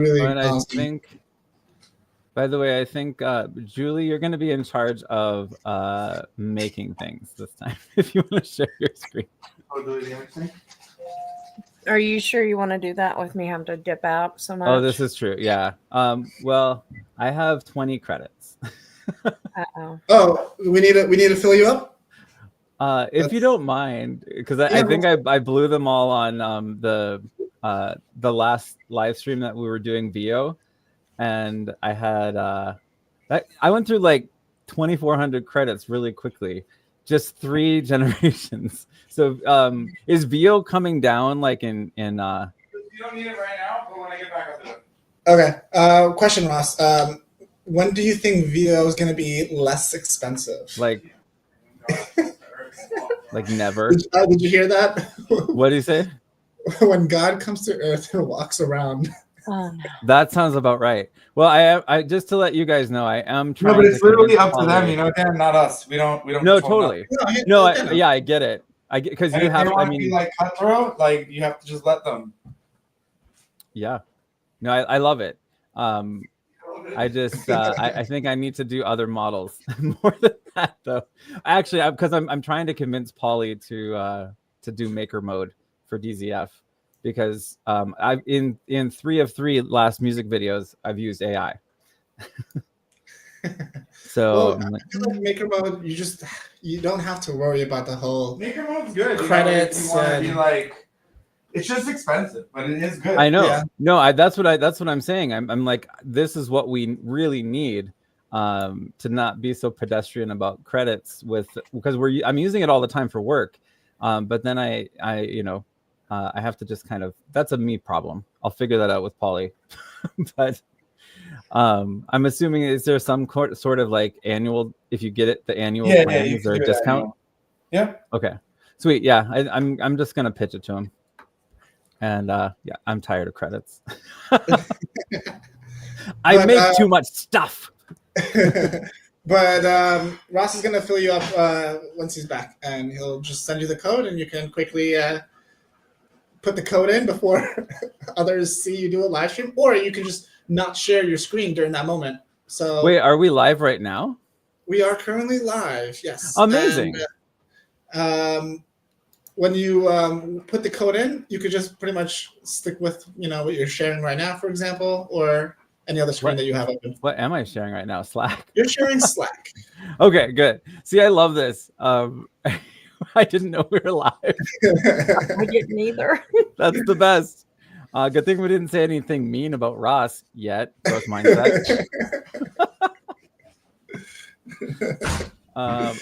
Really And I awesome. think, by the way, I think Julie, you're going to be in charge of making things this time. If you want to share your screen. Oh, do the thing? Are you sure you want to do that with me having to dip out so much? Oh, this is true. Yeah. Well, I have 20 credits. Uh-oh. Oh, we need to fill you up. If you don't mind, because I think I blew them all on the last live stream that we were doing VO, and I had I went through like 2,400 credits really quickly, just 3 generations. So is VO coming down like in? You don't need it right now, but when I get back, I'll do it. Okay. Question, Ross. When do you think VO is going to be less expensive? Like never. Did you hear that? What do you say? When God comes to Earth and walks around. Oh, no. That sounds about right. Well, I just to let you guys know, I am trying. No, but it's literally up to them, Polly. you know, Dan, not us. We don't. No, totally. No, I get it. I get because And you if have. they I want to mean, be like cutthroat, like you have to just let them. yeah. No, I love it. I just I think I need to do other models more than that though. Actually, because I'm trying to convince Polly to do maker mode for DZF because I've in 3 of 3 last music videos I've used AI. So Well, I feel like maker mode, you don't have to worry about the whole Maker mode's good. credits. You want to be like, it's just expensive, but it is good. I know. Yeah. No, that's what I'm saying. I'm like, this is what we really need to not be so pedestrian about credits because I'm using it all the time for work. But then I have to just kind of, that's a me problem. I'll figure that out with Polly. But I'm assuming, is there some sort of like annual, if you get it, the annual plan, is there a discount? Yeah. Okay. Sweet. Yeah. I'm just going to pitch it to him. And yeah, I'm tired of credits. I make too much stuff. But Ross is going to fill you up once he's back, and he'll just send you the code, and you can quickly put the code in before others see you do a live stream, or you can just not share your screen during that moment. So wait, are we live right now? We are currently live. Yes. Amazing. And, when you put the code in, you could just pretty much stick with what you're sharing right now, for example, or any other screen that you have open. What am I sharing right now? Slack. You're sharing Slack. Okay, good. See, I love this. I didn't know we were live. I didn't either. That's the best. Good thing we didn't say anything mean about Ross yet. Growth mindset.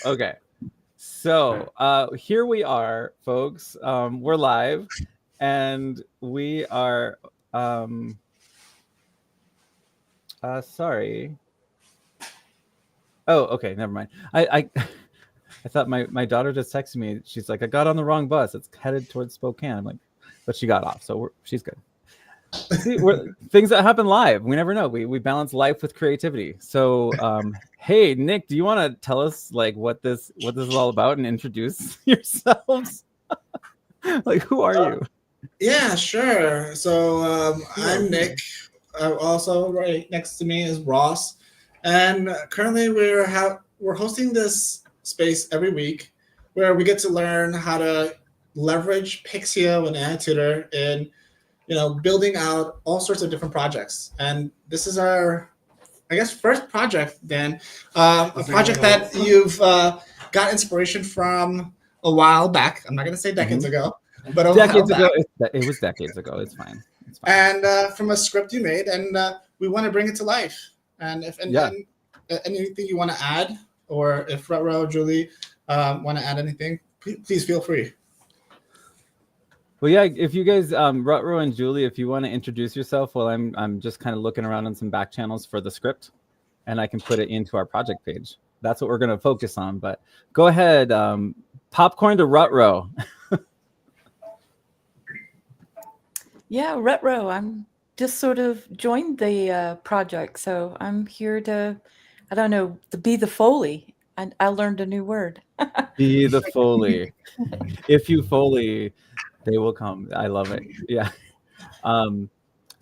Okay. So here we are, folks. We're live, and we are. Sorry. Oh, okay. Never mind. I thought my daughter just texted me. She's like, I got on the wrong bus. It's headed towards Spokane. I'm like, but she got off, so she's good. See, things that happen live. We never know. We balance life with creativity. So, hey, Nick, do you want to tell us like what this is all about and introduce yourselves? Like, who are you? Yeah, sure. So I'm Nick. Also, right next to me is Ross, and currently we're hosting this space every week where we get to learn how to leverage Pixio and AI Tutor in building out all sorts of different projects. And this is our, I guess, first project, Dan. A project that you've got inspiration from a while back. I'm not going to say decades ago, but decades ago. It was decades ago. It's fine. It's fine. And from a script you made, and we want to bring it to life. And if anything you want to add, or if Rutro, Julie want to add anything, please feel free. Well, yeah, if you guys, Rutro and Julie, if you want to introduce yourself, well, I'm just kind of looking around on some back channels for the script, and I can put it into our project page. That's what we're going to focus on. But go ahead, popcorn to Rutro. Yeah, Retro. I'm just sort of joined the project, so I'm here to, I don't know, to be the Foley. And I learned a new word. Be the Foley. If you Foley, they will come. I love it. Yeah.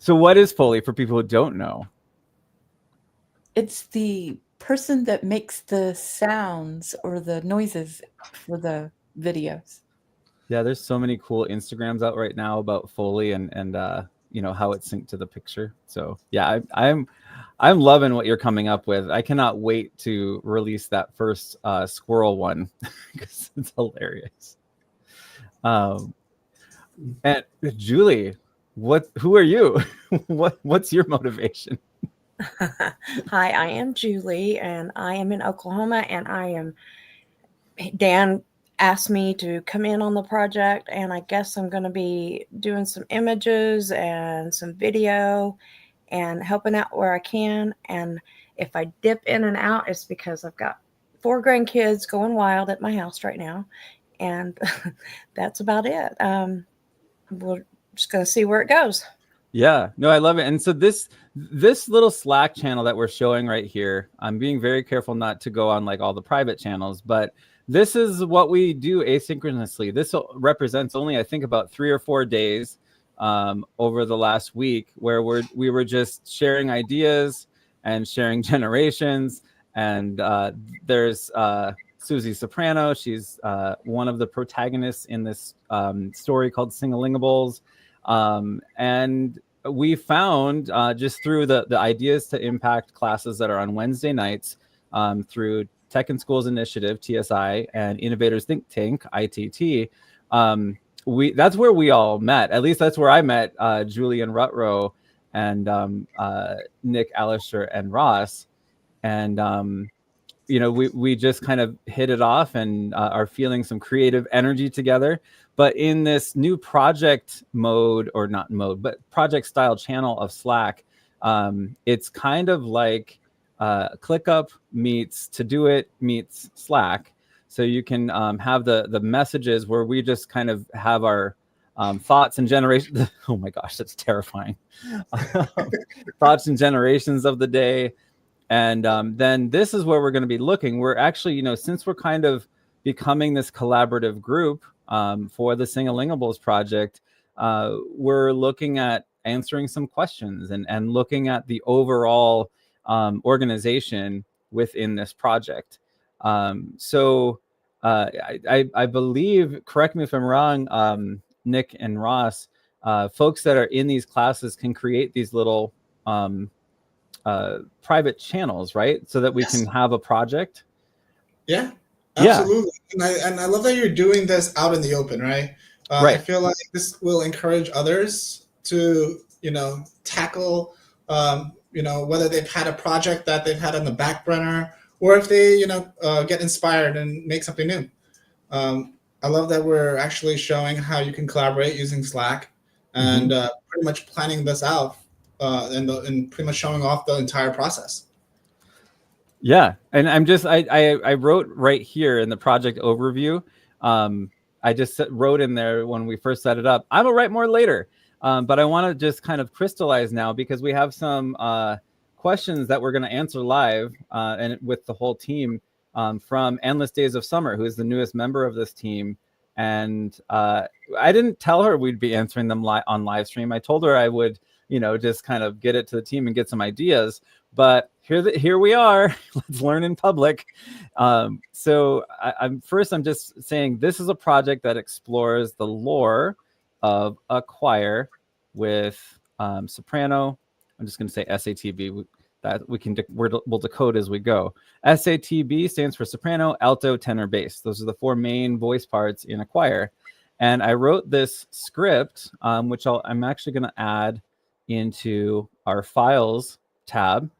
So what is Foley for people who don't know? It's the person that makes the sounds or the noises for the videos. Yeah, there's so many cool Instagrams out right now about Foley and how it's synced to the picture. So yeah, I'm loving what you're coming up with. I cannot wait to release that first squirrel one because it's hilarious. And Julie, who are you? What's your motivation? Hi, I am Julie, and I am in Oklahoma, and Dan asked me to come in on the project, and I guess I'm going to be doing some images and some video and helping out where I can. And if I dip in and out, it's because I've got 4 grandkids going wild at my house right now, and that's about it. We're just going to see where it goes. Yeah, no, I love it. And so this little Slack channel that we're showing right here, I'm being very careful not to go on like all the private channels, but this is what we do asynchronously. This represents only, I think, about 3 or 4 days over the last week where we were just sharing ideas and sharing generations. And there's Susie Soprano. She's one of the protagonists in this story called Singalingables. And we found just through the ideas to impact classes that are on Wednesday nights through Tech in Schools Initiative, TSI, and Innovators Think Tank, ITT, that's where we all met. At least that's where I met Julian Rutrow and Nick Allister and Ross. And we just kind of hit it off and are feeling some creative energy together. But in this new project mode, or not mode, but project style channel of Slack, it's kind of like ClickUp meets Todoit meets Slack. So you can have the messages where we just kind of have our thoughts and generations. Oh my gosh, that's terrifying. Thoughts and generations of the day. And then this is where we're going to be looking. We're actually, since we're kind of becoming this collaborative group for the Singalingables project, we're looking at answering some questions and looking at the overall organization within this project. So I believe, correct me if I'm wrong, Nick and Ross, folks that are in these classes can create these little private channels, right? So that we can have a project. Yeah, absolutely. Yeah. And I love that you're doing this out in the open, right? Right. I feel like this will encourage others to, tackle, whether they've had a project that they've had on the back burner, or if they, get inspired and make something new. I love that we're actually showing how you can collaborate using Slack and pretty much planning this out and pretty much showing off the entire process. Yeah, and I wrote right here in the project overview. I just wrote in there when we first set it up. I will write more later, but I want to just kind of crystallize now because we have some questions that we're going to answer live and with the whole team from Endless Days of Summer, who is the newest member of this team. And I didn't tell her we'd be answering them on live stream. I told her I would, just kind of get it to the team and get some ideas. But here we are. Let's learn in public. So I'm just saying this is a project that explores the lore of a choir with soprano. I'm just going to say SATB. That we'll decode as we go. SATB stands for soprano, alto, tenor, bass. Those are the 4 main voice parts in a choir. And I wrote this script, which I'm actually going to add into our files tab.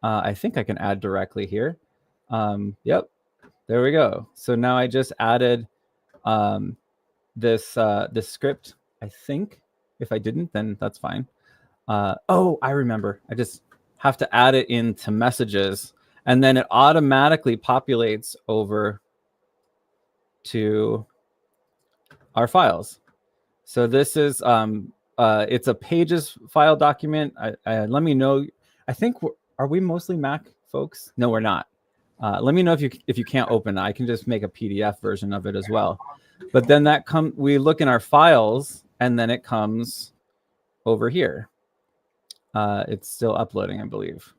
I think I can add directly here. Yep, there we go. So now I just added this script. I think if I didn't, then that's fine. Oh, I remember. I just have to add it into messages, and then it automatically populates over to our files. So this is it's a pages file document. Let me know. I think are we mostly Mac folks? No, we're not. Let me know if you can't open it. I can just make a PDF version of it as well. But then we look in our files, and then it comes over here. It's still uploading, I believe.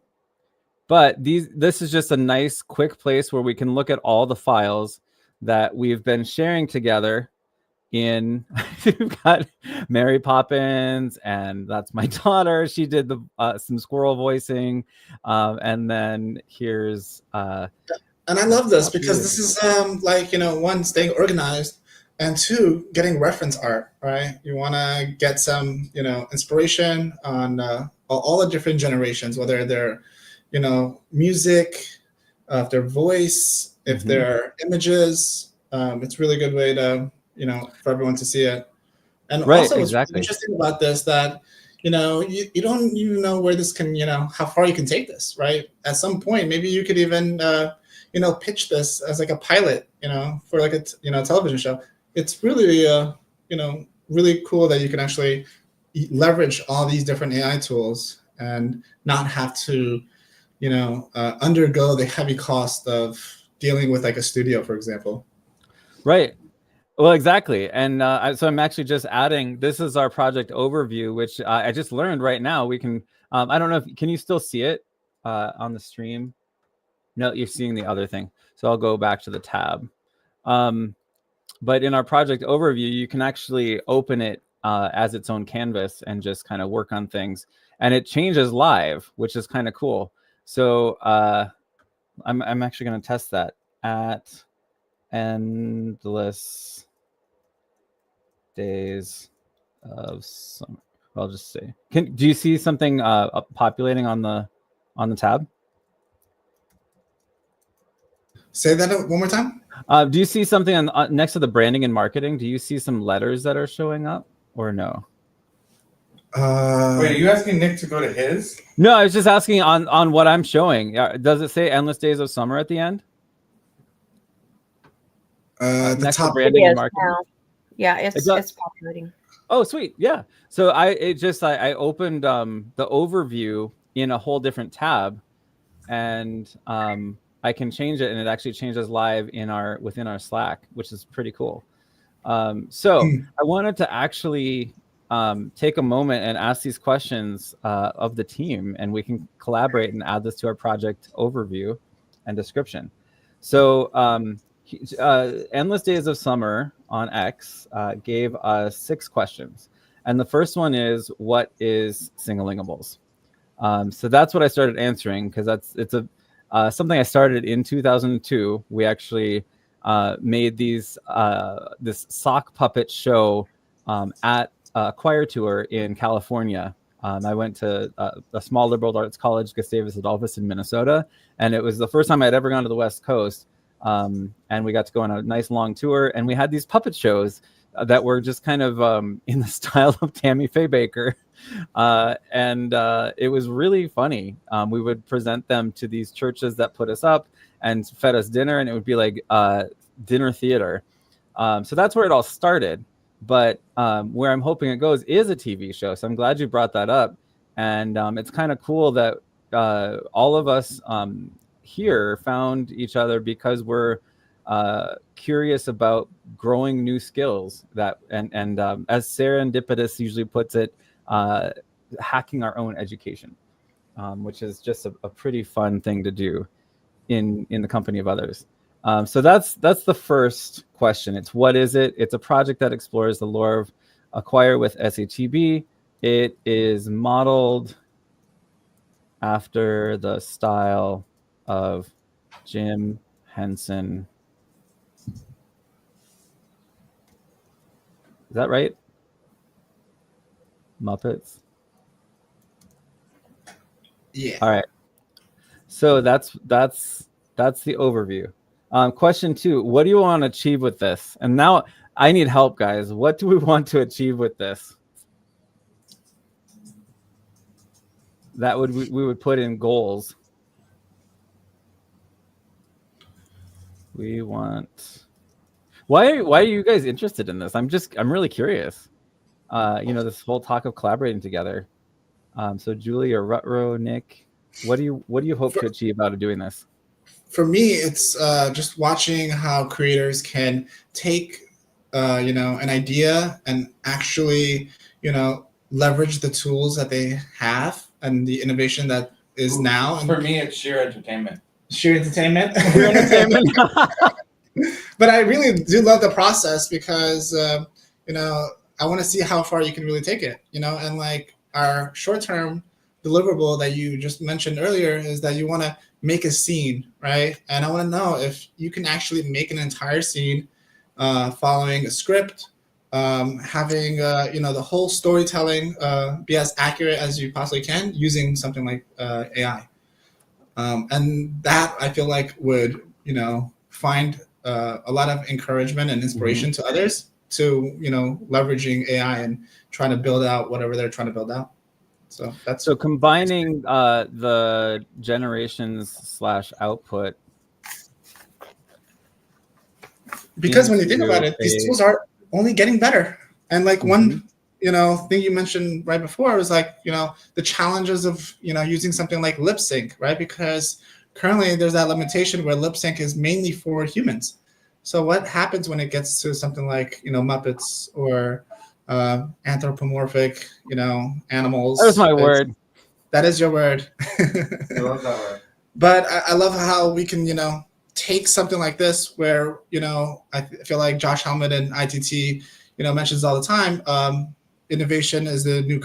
But this is just a nice, quick place where we can look at all the files that we've been sharing together. We've got Mary Poppins, and that's my daughter. She did some squirrel voicing, and then here's. And I love this because this is like, one, staying organized, and two, getting reference art, right? You want to get some, inspiration on all the different generations, whether they're, music, if they're voice, if they're images. It's really good way to, for everyone to see it. And also what's really interesting about this, that, you don't even know where this can, how far you can take this, right? At some point, maybe you could even, pitch this as like a pilot, for like a, television show. It's really, really cool that you can actually leverage all these different AI tools and not have to, undergo the heavy cost of dealing with like a studio, for example. Right. Well, exactly. And so I'm actually just adding, this is our project overview, which I just learned right now. We can, I don't know can you still see it on the stream? No, you're seeing the other thing. So I'll go back to the tab. But in our project overview, you can actually open it as its own canvas and just kind of work on things. And it changes live, which is kind of cool. So I'm actually going to test that at Endless Days of Summer. I'll just say, do you see something populating on the tab? Say that one more time. Do you see something on next to the branding and marketing? Do you see some letters that are showing up, or no? Wait, are you asking Nick to go to his? No, I was just asking on what I'm showing. Does it say Endless Days of Summer at the end? The next top to branding and marketing. Now. Yeah, it's populating. Oh, sweet. Yeah. So I opened the overview in a whole different tab, and I can change it, and it actually changes live within our Slack, which is pretty cool. So I wanted to actually take a moment and ask these questions of the team, and we can collaborate and add this to our project overview and description. So Endless Days of Summer on X gave us 6 questions. And the first one is, what is Singalingables? So that's what I started answering, because it's something I started in 2002. We actually made this sock puppet show at a choir tour in California. I went to a small liberal arts college, Gustavus Adolphus in Minnesota, and it was the first time I'd ever gone to the West Coast. And we got to go on a nice long tour, and we had these puppet shows that were just kind of in the style of Tammy Faye Baker. And it was really funny. We would present them to these churches that put us up and fed us dinner, and it would be like dinner theater. So that's where it all started. But where I'm hoping it goes is a TV show. So I'm glad you brought that up. And it's kind of cool that all of us here found each other because we're curious about growing new skills and as Serendipitous usually puts it, hacking our own education, which is just a pretty fun thing to do in the company of others. So that's the first question. It's, what is it? It's a project that explores the lore of Acquire with SHEB. It is modeled after the style of Jim Henson. Is that right? Muppets. Yeah. All right. So that's the overview. Question 2, what do you want to achieve with this? And now I need help, guys. What do we want to achieve with this? That we would put in goals. We want. Why are you guys interested in this? I'm really curious. This whole talk of collaborating together. So Julie or Rutro, Nick, what do you hope to achieve out of doing this? For me, it's just watching how creators can take, an idea and actually, leverage the tools that they have and the innovation that is now. For me, it's sheer entertainment. Sheer entertainment. Entertainment. But I really do love the process because you know, I want to see how far you can really take it. You know, and like our short-term deliverable that you just mentioned earlier is that you want to make a scene, right? And I want to know if you can actually make an entire scene following a script, having you know, the whole storytelling be as accurate as you possibly can using something like AI. And that I feel like would, you know, find a lot of encouragement and inspiration to others to, you know, leveraging AI and trying to build out whatever they're trying to build out. So that's So combining the generations / output, because when you think about it, these into tools are only getting better. And like Mhm. one, you know, thing you mentioned right before was like, you know, the challenges of, you know, using something like lip sync, right? Because currently there's that limitation where lip sync is mainly for humans. So what happens when it gets to something like, you know, Muppets or anthropomorphic, you know, animals? that was my It's- word. That is your word. I love that word. But I love how we can, you know, take something like this where, you know, I feel like Josh Helmet and ITT, you know, mentions all the time, innovation is the new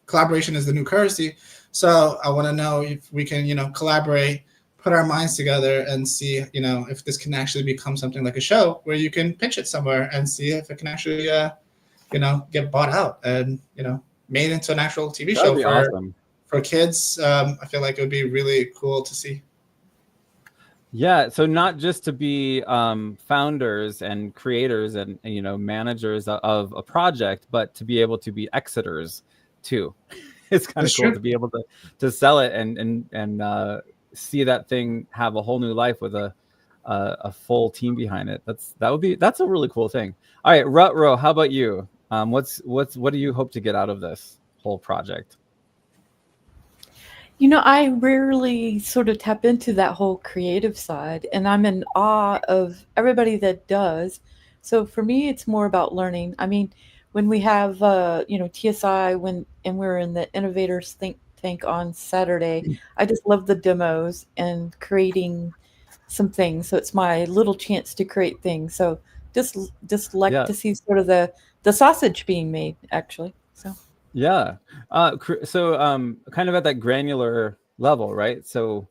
collaboration is the new currency. So I want to know if we can, you know, collaborate, put our minds together and see, you know, if this can actually become something like a show where you can pitch it somewhere and see if it can actually, you know, get bought out and, you know, made into an actual TV That would show be awesome. for kids. I feel like it would be really cool to see. Yeah, so not just to be founders and creators and, you know, managers of a project, but to be able to be exiters too. It's kind of That's cool true. to be able to sell it and see that thing have a whole new life with a full team behind it. That's a really cool thing. All right, Rutro, how about you? What do you hope to get out of this whole project? You know, I rarely sort of tap into that whole creative side, and I'm in awe of everybody that does. So for me, it's more about learning. I mean, when we have, you know, TSI, and we're in the Innovators Think Tank on Saturday, I just love the demos and creating some things. So it's my little chance to create things. So just like Yeah. to see sort of the sausage being made, actually. So. Yeah. So kind of at that granular level, right? So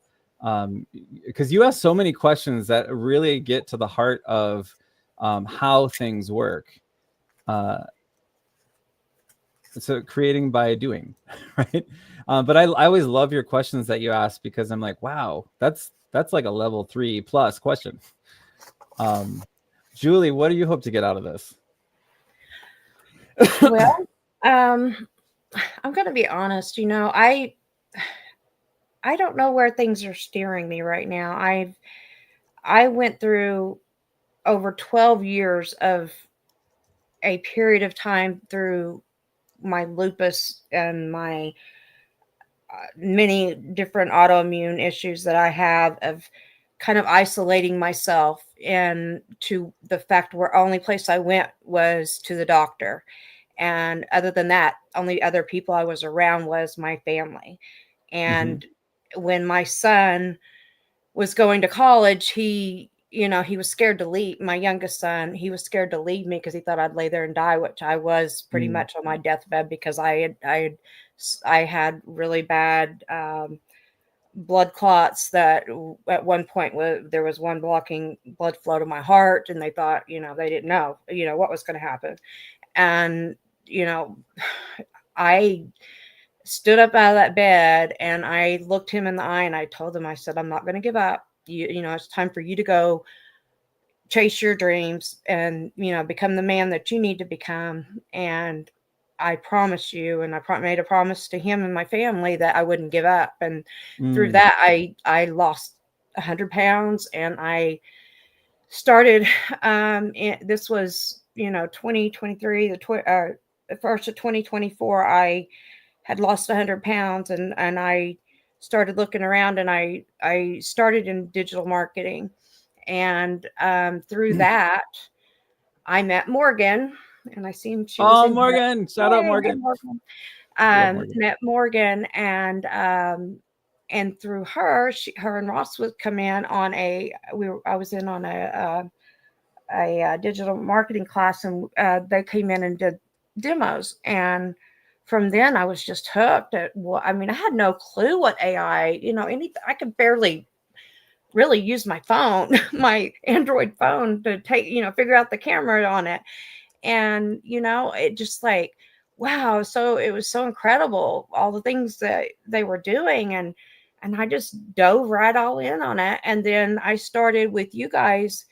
because you ask so many questions that really get to the heart of how things work. So creating by doing, right? But I always love your questions that you ask because I'm like, wow, that's like a level 3+ question. Julie, what do you hope to get out of this? Well, I'm going to be honest. You know, I don't know where things are steering me right now. I went through over 12 years of a period of time through my lupus and my many different autoimmune issues that I have of kind of isolating myself, and to the fact where only place I went was to the doctor. And other than that, only other people I was around was my family. And when my son was going to college, he, you know, he was scared to leave. My youngest son, he was scared to leave me because he thought I'd lay there and die, which I was pretty much on my deathbed because I had really bad blood clots that at one point there was one blocking blood flow to my heart, and they thought, you know, they didn't know, you know, what was going to happen. And, you know, I stood up out of that bed and I looked him in the eye and I told him, I said, I'm not going to give up. You know, it's time for you to go chase your dreams and, you know, become the man that you need to become. And I promise you, and made a promise to him and my family that I wouldn't give up. And through that, I lost 100 pounds, and I started, this was, you know, 2023, the first of 2024, I had lost 100 pounds, and I started looking around, and I started in digital marketing. And through that, I met Morgan, and I seen she was in here. Morgan, shout out Yay, Morgan. Morgan. Morgan. met Morgan, and through her, her and Ross would come in on I was in on a digital marketing class, and they came in and did demos, and from then I was just hooked at what, I mean, I had no clue what AI, anything. I could barely really use my phone, my Android phone, to figure out the camera on it. And, it just like, wow. So it was so incredible, all the things that they were doing. And I just dove right all in on it. And then I started with you guys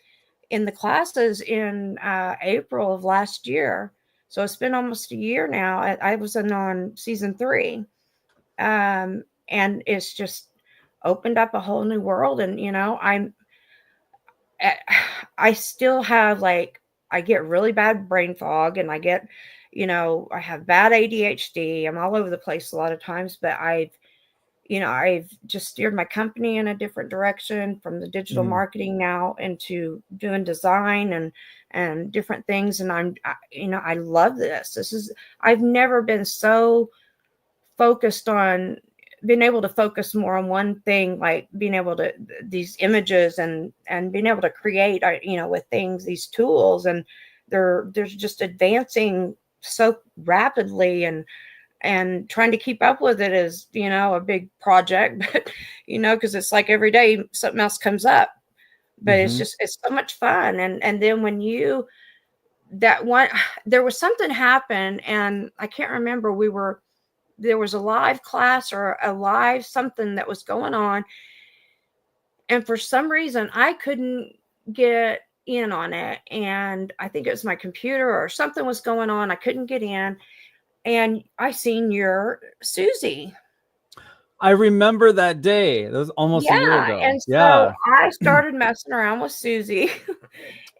in the classes in April of last year. So it's been almost a year now. I was on season 3. And it's just opened up a whole new world. And, I still have, like, I get really bad brain fog, and I get, I have bad ADHD. I'm all over the place a lot of times, but I've just steered my company in a different direction from the digital marketing now into doing design and different things. And I love this. I've never been so focused on being able to focus more on one thing, like being able to, these images and being able to create, with things, these tools, and there's just advancing so rapidly, and trying to keep up with it is, a big project, but, because it's like every day something else comes up, but it's so much fun. And then when there was something happen, and I can't remember, there was a live class or a live something that was going on. And for some reason, I couldn't get in on it. And I think it was my computer or something was going on. I couldn't get in. And I seen your Susie. I remember that day. That was almost a year ago. And so I started messing around with Susie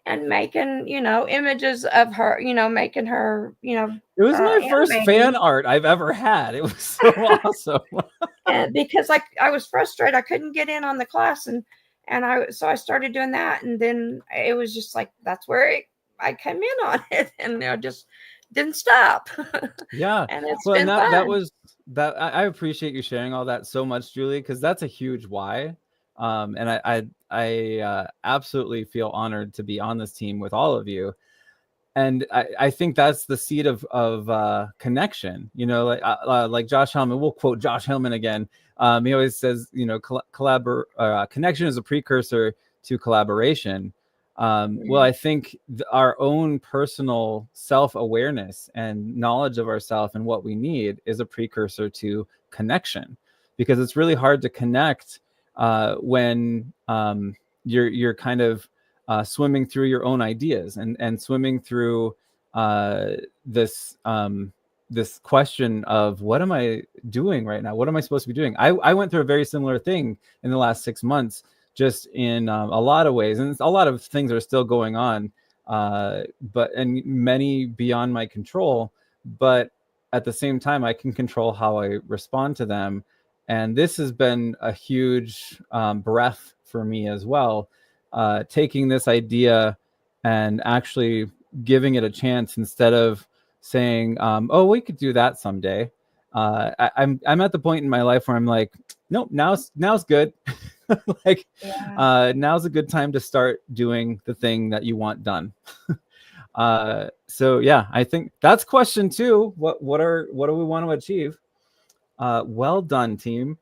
and making, images of her, making her, it was my first fan art I've ever had. It was so awesome. And because, like, I was frustrated, I couldn't get in on the class, and I started doing that, and then it was just like, that's where I came in on it, and just didn't stop. Yeah. And it's been fun. That was that. I appreciate you sharing all that so much, Julie, because that's a huge why. And I absolutely feel honored to be on this team with all of you. And I think that's the seed of connection, like Josh Hellman. We'll quote Josh Hellman again. He always says, connection is a precursor to collaboration. Well, I think our own personal self-awareness and knowledge of ourselves and what we need is a precursor to connection, because it's really hard to connect when you're kind of swimming through your own ideas and swimming through this question of, what am I doing right now? What am I supposed to be doing? I went through a very similar thing in the last 6 months, just in a lot of ways, and a lot of things are still going on, and many beyond my control. But at the same time, I can control how I respond to them, and this has been a huge breath for me as well. Taking this idea and actually giving it a chance, instead of saying, "Oh, we could do that someday." I'm at the point in my life where I'm like, "Nope, now's good." Like, now's a good time to start doing the thing that you want done. So yeah, I think that's question 2. What do we want to achieve? Well done, team.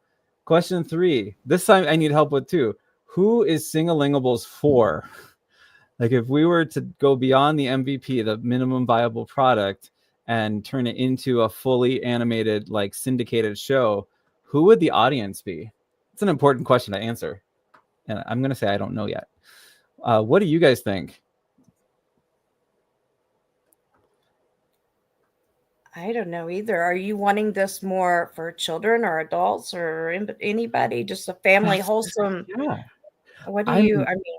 Question 3. This time I need help with too. Who is Singalingables for? Like, if we were to go beyond the MVP, the minimum viable product, and turn it into a fully animated, like, syndicated show, who would the audience be? It's an important question to answer, and I'm going to say I don't know yet. What do you guys think? I don't know either. Are you wanting this more for children or adults or anybody? Just a family, wholesome? Yeah. What do you? I mean,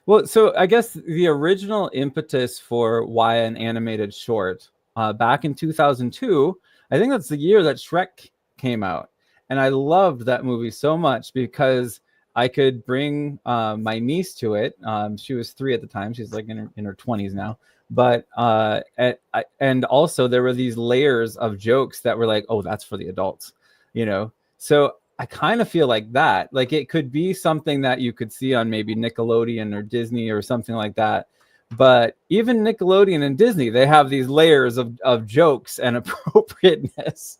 well, so I guess the original impetus for why an animated short, back in 2002, I think that's the year that Shrek came out. And I loved that movie so much because I could bring my niece to it. She was 3 at the time. She's like in her 20s now. But and also there were these layers of jokes that were like, oh, that's for the adults, you know. So I kind of feel like that. Like it could be something that you could see on maybe Nickelodeon or Disney or something like that. But even Nickelodeon and Disney, they have these layers of jokes and appropriateness.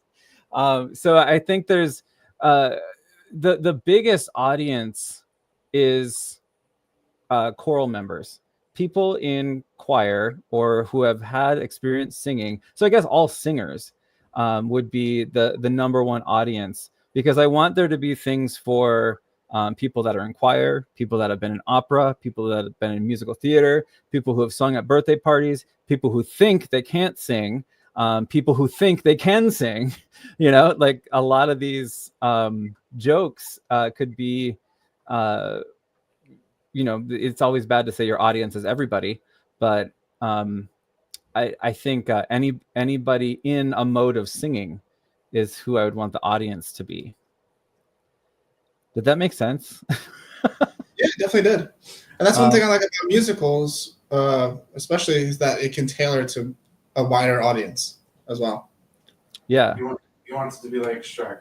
So I think there's the biggest audience is choral members, people in choir or who have had experience singing. So I guess all singers would be the number one audience, because I want there to be things for people that are in choir, people that have been in opera, people that have been in musical theater, people who have sung at birthday parties, people who think they can't sing, people who think they can sing. You know, like a lot of these jokes could be, you know, it's always bad to say your audience is everybody, but I think anybody in a mode of singing is who I would want the audience to be. Did that make sense? Yeah, it definitely did. And that's one thing I like about musicals, especially, is that it can tailor to a wider audience as well. Yeah. You want it to be like Shrek.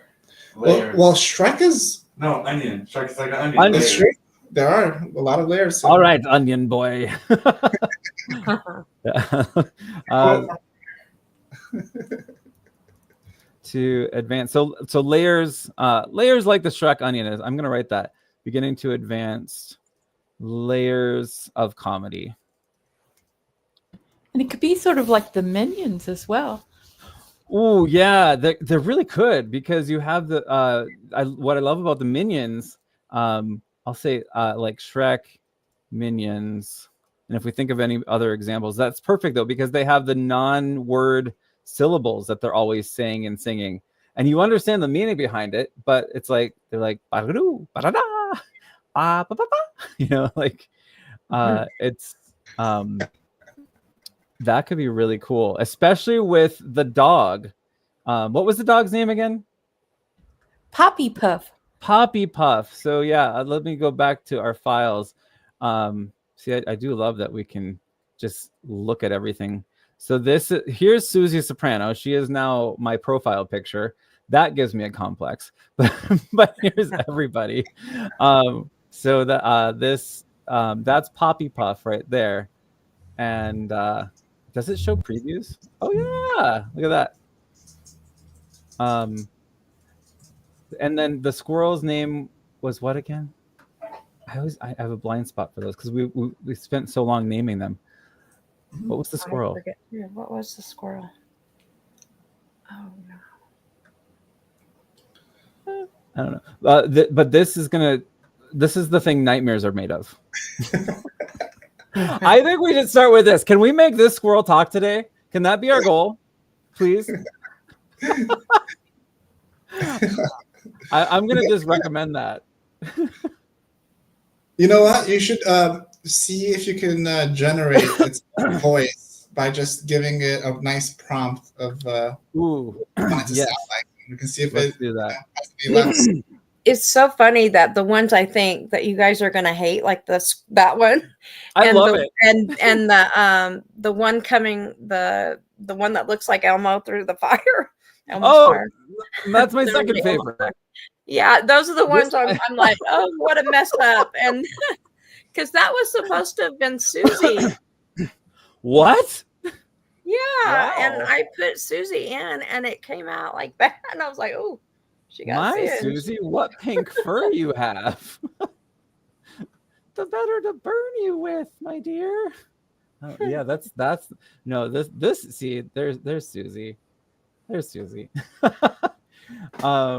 Well, Shrek is... No, onion. Shrek is like an onion. Onion. It's true. There are a lot of layers. All right, onion boy. To advance, so layers like the Shrek onion is. I'm gonna write that. Beginning to advanced layers of comedy. And it could be sort of like the Minions as well. Oh yeah, they really could, because you have the what I love about the Minions. I'll say like Shrek, Minions, and if we think of any other examples, that's perfect though, because they have the non-word syllables that they're always saying and singing, and you understand the meaning behind it, but it's like they're like ba-da-doo, ba-da-da, ba-ba-ba, you know, like it's that could be really cool, especially with the dog. What was the dog's name again? Poppy Puff. Poppy Puff. So yeah, let me go back to our files. See, I do love that we can just look at everything. So here's Susie Soprano. She is now my profile picture. That gives me a complex, but here's everybody. So that's Poppy Puff right there. And does it show previews? Oh yeah, look at that. And then the squirrel's name was what again? I have a blind spot for those because we spent so long naming them. What was the squirrel? What was the squirrel? Oh no. I don't know. But this is the thing nightmares are made of. I think we should start with this. Can we make this squirrel talk today? Can that be our goal, please? I'm gonna just recommend that. You know what? You should see if you can generate its voice by just giving it a nice prompt of Ooh, what it to yes. sound like. You can see if Let's it do that. has to be less. It's so funny that the ones I think that you guys are gonna hate, like that one, I and love it. and the one coming, the one that looks like Elmo through the fire. Oh, fire. that's my They're second really favorite. Yeah, those are the ones I'm like, oh, what a mess up, and because that was supposed to have been Susie. What? Yeah, Wow. and I put Susie in, and it came out like that, and I was like, oh, she got My singed. Susie, what pink fur you have? The better to burn you with, my dear. Oh, yeah, that's no, this see, there's Susie. There's Susie. I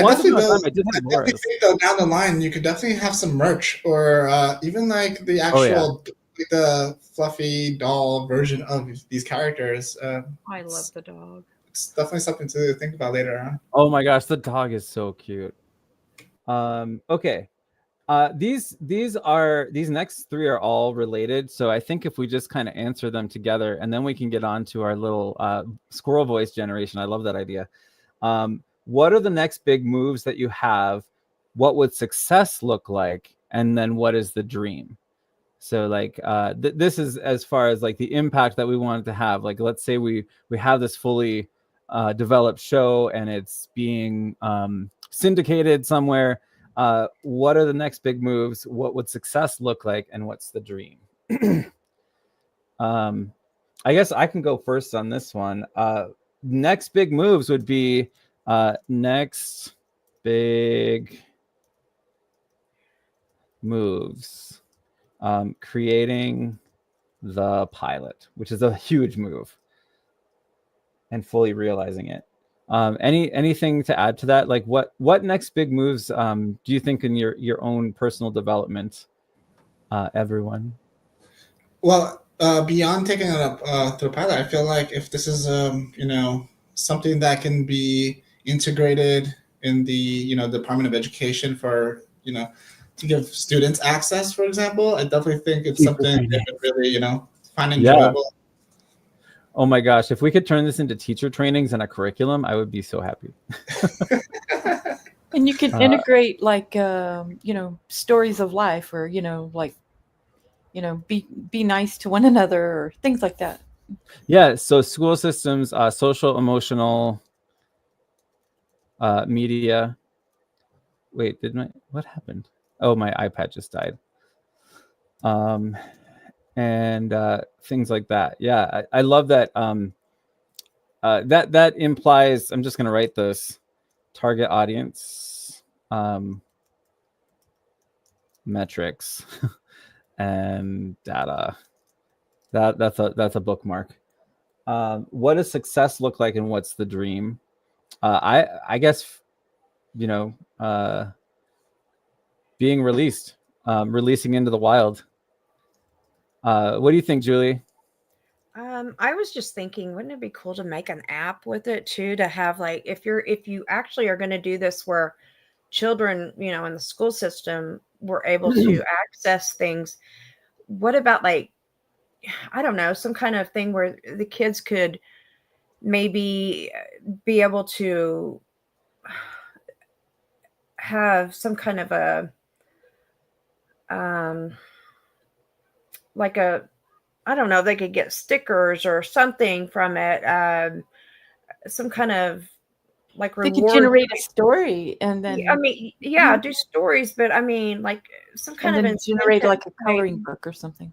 Once definitely upon a know. time, I did I have definitely Morris. think though down the line you could definitely have some merch or even like the actual like the fluffy doll version of these characters. I love the dog. It's definitely something to think about later on. Oh my gosh, the dog is so cute. Okay. These next three are all related, so I think if we just kind of answer them together, and then we can get on to our little squirrel voice generation. I love that idea. What are the next big moves that you have what would success look like, and then what is the dream. So like this is as far as like the impact that we wanted to have. Like let's say we have this fully developed show and it's being syndicated somewhere. What are the next big moves? What would success look like, and what's the dream? I guess I can go first on this one. Next big moves would be next big moves. Creating the pilot, which is a huge move, and fully realizing it. Anything to add to that? Like what next big moves do you think in your own personal development, everyone? Well, beyond taking it up through pilot, I feel like if this is something that can be integrated in the Department of Education for to give students access, for example, I definitely think it's something they would really find enjoyable. Oh my gosh, if we could turn this into teacher trainings and a curriculum, I would be so happy. And you can integrate like stories of life, or be nice to one another, or things like that. Yeah, so school systems, social emotional media. Wait, what happened? Oh, my iPad just died. And things like that. Yeah, I love that. That implies, I'm just going to write this, target audience metrics and data. That's a bookmark. What does success look like, and what's the dream? I guess being released, releasing into the wild. What do you think, Julie? I was just thinking, wouldn't it be cool to make an app with it too, to have like, if you actually are going to do this where children, in the school system were able to access things, what about like, I don't know, some kind of thing where the kids could maybe be able to have some kind of a like a, I don't know, they could get stickers or something from it, some kind of like They reward. could generate a story, and then I mean, yeah, do stories, but I mean, like some kind of generate incentive like a coloring thing. book or something.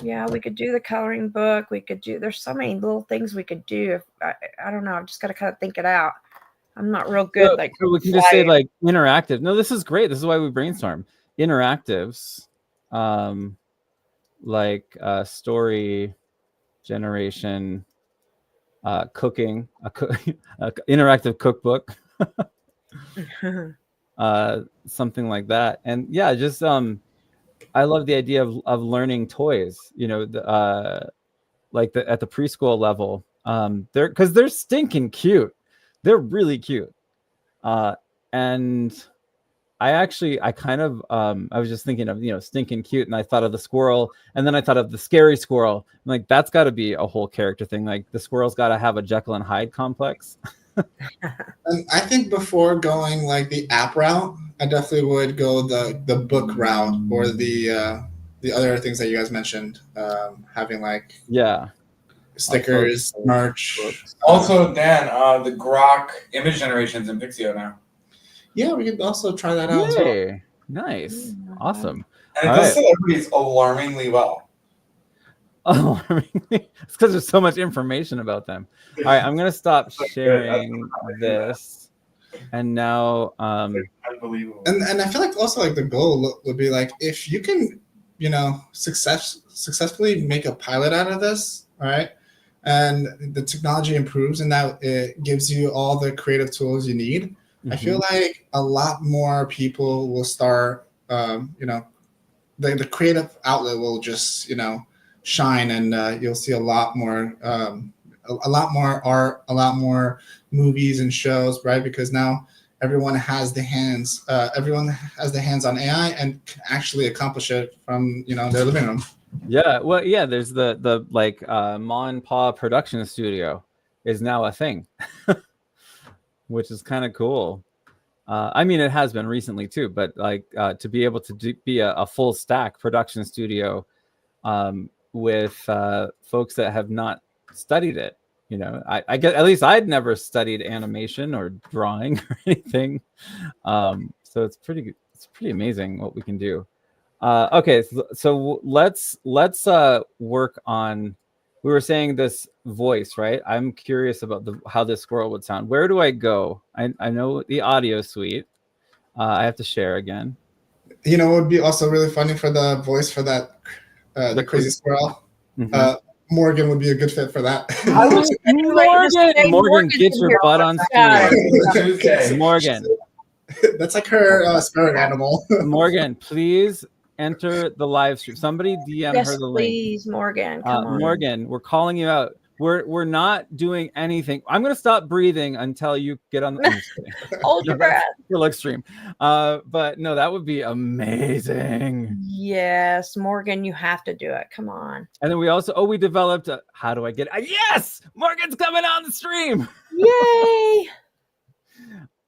Yeah, we could do the coloring book. We could do. There's so many little things we could do. If I don't know, I've just got to kind of think it out. I'm not real good. So we can just say like interactive. No, this is great. This is why we brainstorm. Interactives, like story generation, cooking, a interactive cookbook, something like that. And yeah, just I love the idea of learning toys. Like at the preschool level, they're stinking cute. They're really cute. And I was just thinking of, stinking cute, and I thought of the squirrel, and then I thought of the scary squirrel. I'm like, that's got to be a whole character thing. Like the squirrel's got to have a Jekyll and Hyde complex. And I think before going like the app route, I definitely would go the book route, or the other things that you guys mentioned, having like stickers, merch. Also, Dan, the Grok image generation's in Pixio now. Yeah, we could also try that out as well. Nice. Awesome. And it does celebrities alarmingly well. Alarmingly? It's because there's so much information about them. All right, I'm going to stop sharing this. And now... Unbelievable. And I feel like also like the goal would be like, if you can, successfully make a pilot out of this, all right? And the technology improves, and that it gives you all the creative tools you need. I feel like a lot more people will start, the creative outlet will just, shine, and you'll see a lot more art, a lot more movies and shows, right? Because now everyone has the hands on AI and can actually accomplish it from, their living room. Yeah, well, yeah, there's the like Ma and Pa production studio is now a thing, which is kind of cool. I mean, it has been recently too, but like to be able to be a full stack production studio with folks that have not studied it. You know, I get, at least I'd never studied animation or drawing or anything. So it's pretty amazing what we can do. Okay, so let's work on. We were saying this voice, right? I'm curious about how this squirrel would sound. Where do I go? I know the audio suite. I have to share again. You know, it would be also really funny for the voice for that the crazy squirrel. Mhm. Morgan would be a good fit for that. I was Morgan, Morgan, get your butt on screen. Morgan, That's like her spirit animal. Morgan, please enter the live stream. Somebody DM Yes, her the link. please, Morgan. Come on. Morgan, we're calling you out. We're not doing anything. I'm gonna stop breathing until you get on. I'm just kidding. Hold your breath. Real extreme. But no, that would be amazing. Yes, Morgan, you have to do it. Come on. And then we also we developed how do I get yes, Morgan's coming on the stream. Yay!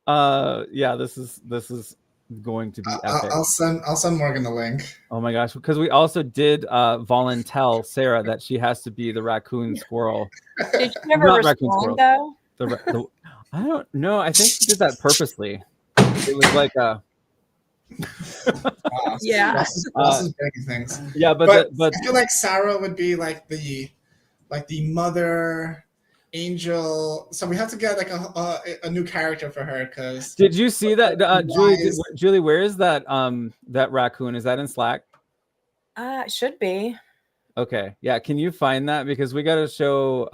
Yeah, this is going to be epic. I'll send Morgan the link. Oh my gosh, because we also did volunteer Sarah that she has to be the raccoon squirrel. Did you never respond though? I don't know. I think she did that purposely. It was like a yeah. Ross is breaking things. Yeah, but I feel like Sarah would be like the mother angel. So we have to get like a new character for her. Because did you see that, Julie? Where is that that raccoon? Is that in Slack? It should be. Okay, yeah. Can you find that, because we got to show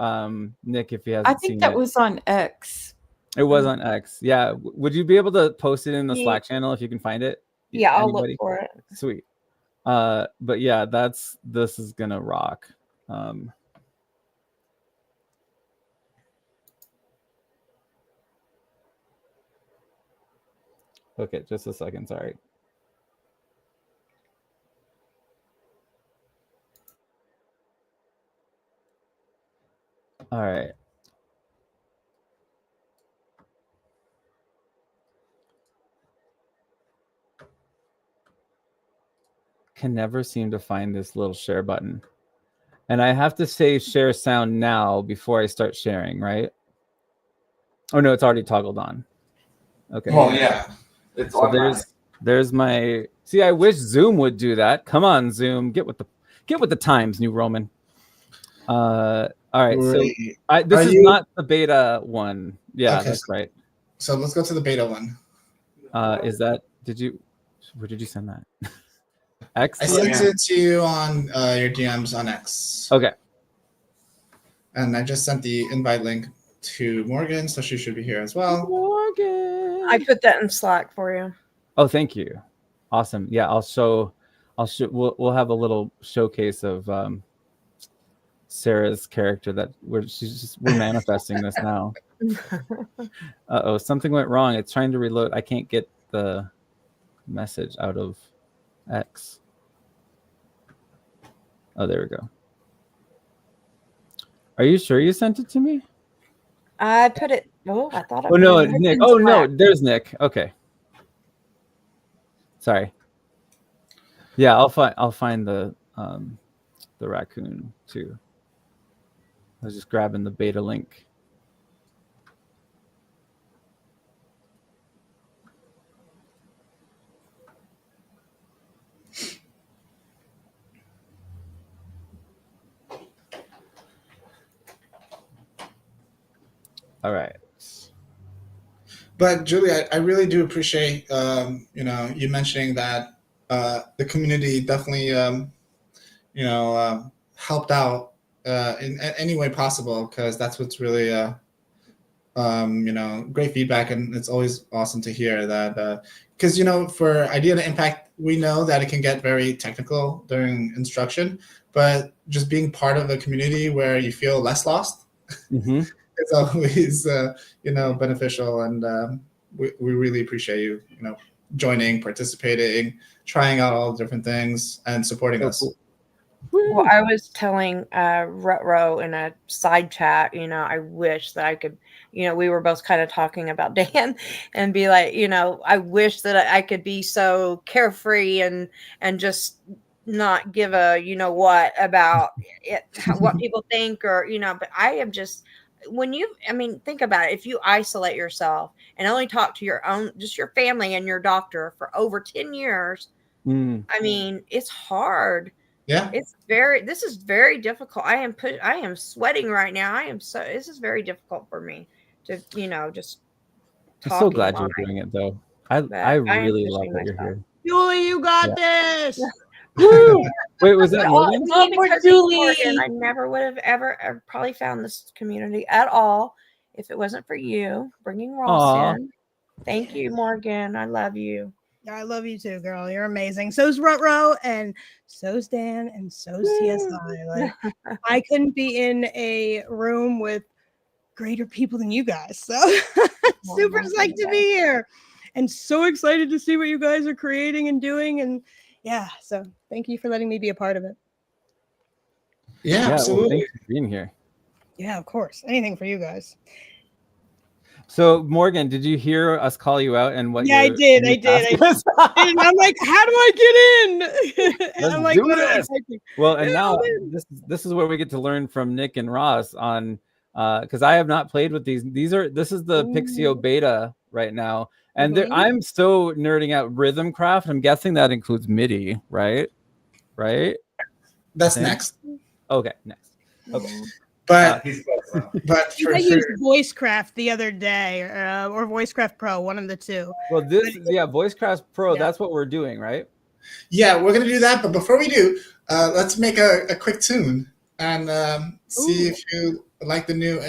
Nick if he hasn't I think seen that it. was on X. It was on X. Yeah. Would you be able to post it in the Slack channel if you can find it? Yeah, I'll look for it. Sweet. But yeah, this is gonna rock. Okay, just a second. Sorry. All right. Can never seem to find this little share button. And I have to say share sound now before I start sharing, right? Oh no, it's already toggled on. Okay. Well, yeah. It's so there's my see, I wish Zoom would do that. Come on, Zoom. Get with the times, New Roman. All right. Great. So this is not the beta one. Yeah, okay, that's right. So let's go to the beta one. Is that where did you send that? X? I sent it to you on your DMs on X. Okay. And I just sent the invite link to Morgan, so she should be here as well. Morgan. I put that in Slack for you. Oh, thank you. Awesome. Yeah, we'll have a little showcase of Sarah's character that we're manifesting this now. Uh-oh, something went wrong. It's trying to reload. I can't get the message out of X. Oh, there we go. Are you sure you sent it to me? I put it. Oh, I thought. Oh no, Nick. Oh no, there's Nick. Okay. Sorry. Yeah, I'll find the raccoon too. I was just grabbing the beta link. All right. But Julie, I really do appreciate you mentioning that the community definitely helped out in any way possible, because that's what's really great feedback, and it's always awesome to hear that, because for Idea to Impact, we know that it can get very technical during instruction, but just being part of a community where you feel less lost. Mm-hmm. It's always beneficial, and we really appreciate you joining, participating, trying out all the different things, and supporting us. Cool. Well, I was telling Rutro in a side chat, I wish that I could, we were both kind of talking about Dan and be like, I wish that I could be so carefree and just not give a, what about it, what people think or, but I am just, think about it. If you isolate yourself and only talk to your own, just your family and your doctor for over 10 years, it's hard. Yeah. This is very difficult. I am sweating right now. This is very difficult for me to, just I'm so talking glad live. you're doing it though. I But I am really love pushing that you're myself. here. Julie, you got this. Woo! Wait, was that But Morgan? all- More because of Julie. Morgan, I never would have ever probably found this community at all if it wasn't for you bringing Ross Aw. in. Thank you, Morgan. I love you. I love you too, girl. You're amazing. So's Rutro, and so's Dan, and so's TSI. Like, I couldn't be in a room with greater people than you guys. So super psyched to be here, and so excited to see what you guys are creating and doing. And yeah, so thank you for letting me be a part of it. Yeah, Well, absolutely. thanks for being here. Yeah, of course. Anything for you guys. So, Morgan, did you hear us call you out and what? Yeah, I did. your task was? And I'm like, how do I get in? And Let's I'm like, do literally this. typing. Well, and Yeah, now man. this is where we get to learn from Nick and Ross on because I have not played with these. This is the Pixio beta right now, and I'm so nerding out rhythm craft. I'm guessing that includes MIDI, right? Right? That's next. Okay, next. Okay. But I for used VoiceCraft the other day, or VoiceCraft Pro, one of the two. Well, VoiceCraft Pro. That's what we're doing, right? Yeah, we're gonna do that. But before we do, let's make a quick tune and see if you like the new.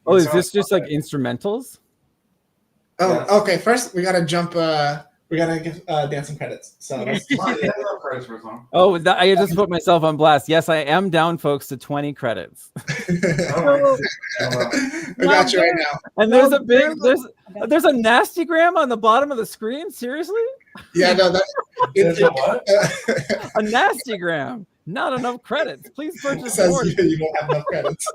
Is this just like instrumentals? Oh, okay. First, we gotta jump. We gotta give Dan some credits. So let's Oh, I just put myself on blast. Yes, I am down, folks, to 20 credits. I got you right now. And there's a nastygram on the bottom of the screen. Seriously? Yeah, no, that's a nastygram. Not enough credits. Please purchase says more. you don't have enough credits.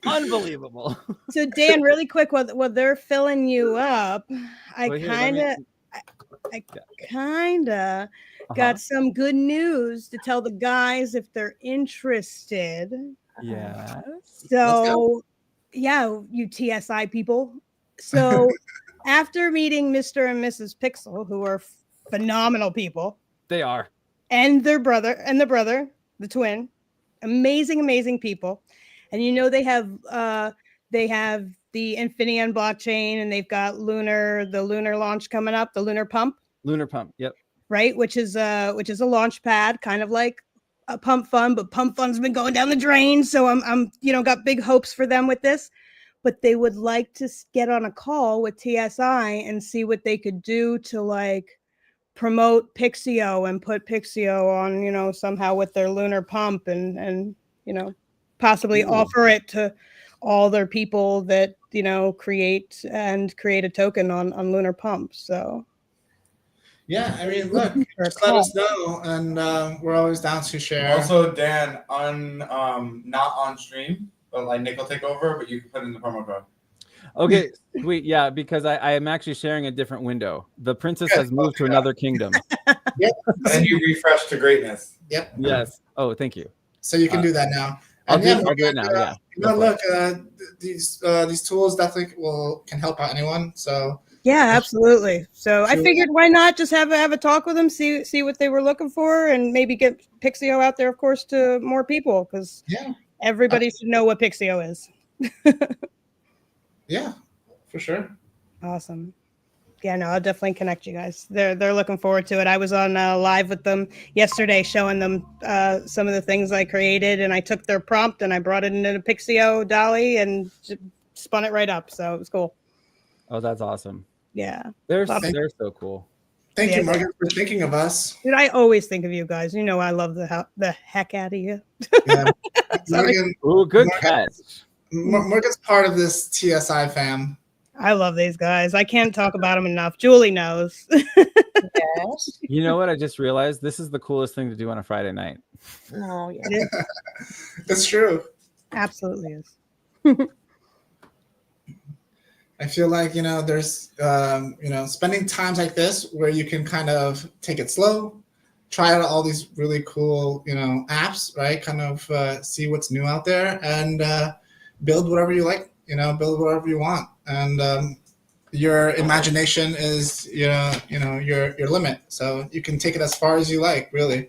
Unbelievable. So Dan, really quick, while they're filling you up, I kind of got some good news to tell the guys if they're interested. Yeah. So, yeah, you TSI people. So, after meeting Mr. and Mrs. Pixel, who are phenomenal people, they are, and their brother, the twin, amazing people. And they have the Infineon blockchain, and they've got the lunar launch coming up, the lunar pump. Yep. Right, which is a launch pad, kind of like a pump fund, but pump fund's been going down the drain. So I'm got big hopes for them with this, but they would like to get on a call with TSI and see what they could do to like promote Pixio and put Pixio on, somehow with their lunar pump and possibly offer it to all their people that create a token on lunar pump. So yeah, I mean, look, just let us know, and we're always down to share. Also, Dan, not on stream, but like Nick will take over, but you can put in the promo code. Okay, sweet. Yeah, because I am actually sharing a different window. The princess has moved to another kingdom. Yep. And you refresh to greatness. Yep. Yes. Oh, thank you. So you can do that now. I'll do it now. Yeah. Look, these tools definitely can help out anyone. So yeah, absolutely. So I figured, why not just have a talk with them, see what they were looking for, and maybe get Pixio out there, of course, to more people, because everybody should know what Pixio is. Yeah, for sure. Awesome. Yeah, no, I'll definitely connect you guys. They're looking forward to it. I was on live with them yesterday, showing them some of the things I created, and I took their prompt and I brought it into Pixio Dolly and spun it right up. So it was cool. Oh, that's awesome. Yeah, they're so cool. Thank you, Morgan, for thinking of us. Dude, I always think of you guys. I love the heck out of you. Yeah. Morgan, good catch. Morgan's part of this TSI fam. I love these guys. I can't talk about them enough. Julie knows. Yes. You know what? I just realized this is the coolest thing to do on a Friday night. Oh, yeah. It is. It's true. Absolutely is. I feel like, there's, spending times like this where you can kind of take it slow, try out all these really cool, apps, right? Kind of see what's new out there and build whatever you like, build whatever you want. And your imagination is, your limit. So you can take it as far as you like, really.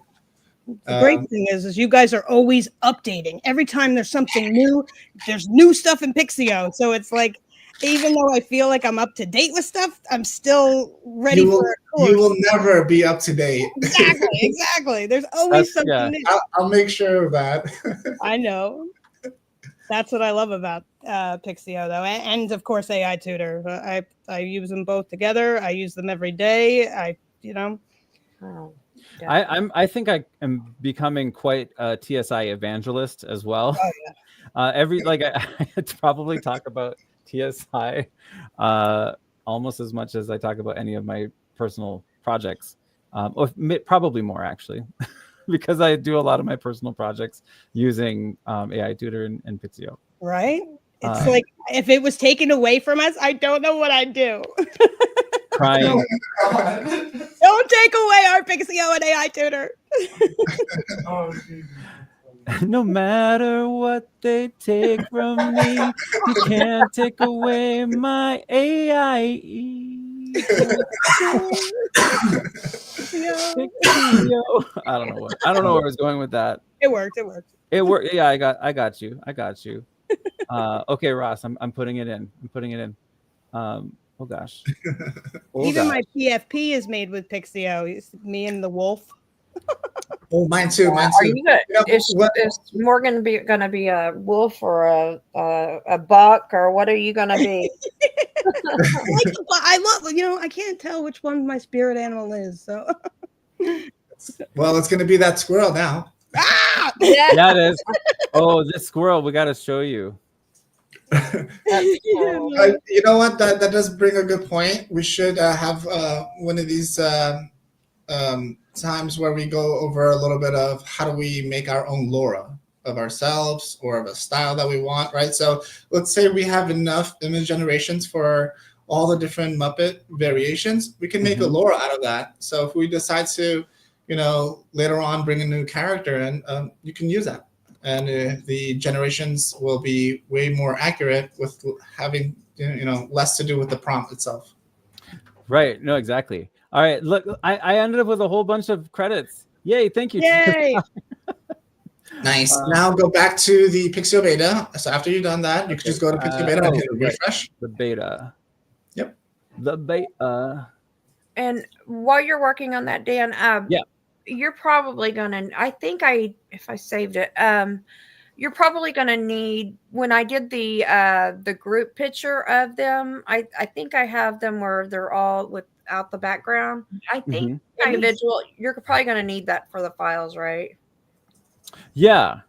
The great thing is you guys are always updating. Every time there's something new, there's new stuff in Pixio. So it's like, even though I feel like I'm up to date with stuff, I'm still ready for a course. You will never be up to date. Exactly. There's always something new. I'll make sure of that. I know. That's what I love about Pixio, though, and of course AI Tutor. I use them both together. I use them every day. Oh, I think I am becoming quite a TSI evangelist as well. Oh, yeah. I probably talk about TSI almost as much as I talk about any of my personal projects, or probably more actually, because I do a lot of my personal projects using AI Tutor and Pixio. Right? It's like if it was taken away from us, I don't know what I'd do. Crying. Don't take away our Pixio and AI Tutor. Oh, No matter what they take from me, you can't take away my AI. I don't know where I was going with that. It worked. It worked. Yeah, I got you. Okay, Ross, I'm putting it in. Oh gosh. Even my PFP is made with Pixio. It's me and the wolf. Oh, mine too. Are you is Morgan going to be a wolf or a buck, or what are you going to be? I love. I can't tell which one my spirit animal is. So. Well, it's going to be that squirrel now. Ah! Yeah, it is. Oh, this squirrel, we got to show you. You know what? That does bring a good point. We should have one of these times where we go over a little bit of how do we make our own Laura of ourselves or of a style that we want, right? So let's say we have enough image generations for all the different Muppet variations. We can make a Laura out of that. So if we decide to, later on bring a new character in, you can use that. And the generations will be way more accurate with having, less to do with the prompt itself. Right. No, exactly. All right. Look, I ended up with a whole bunch of credits. Yay. Thank you. Yay. Nice. Now go back to the Pixio beta. So after you've done that, you can just go to Pixio beta and hit refresh. The beta. Yep. The beta. And while you're working on that, Dan, yeah, you're probably gonna. I think if I saved it, you're probably gonna need. When I did the group picture of them, I think I have them where they're all without the background. I think individual. You're probably gonna need that for the files, right? Yeah.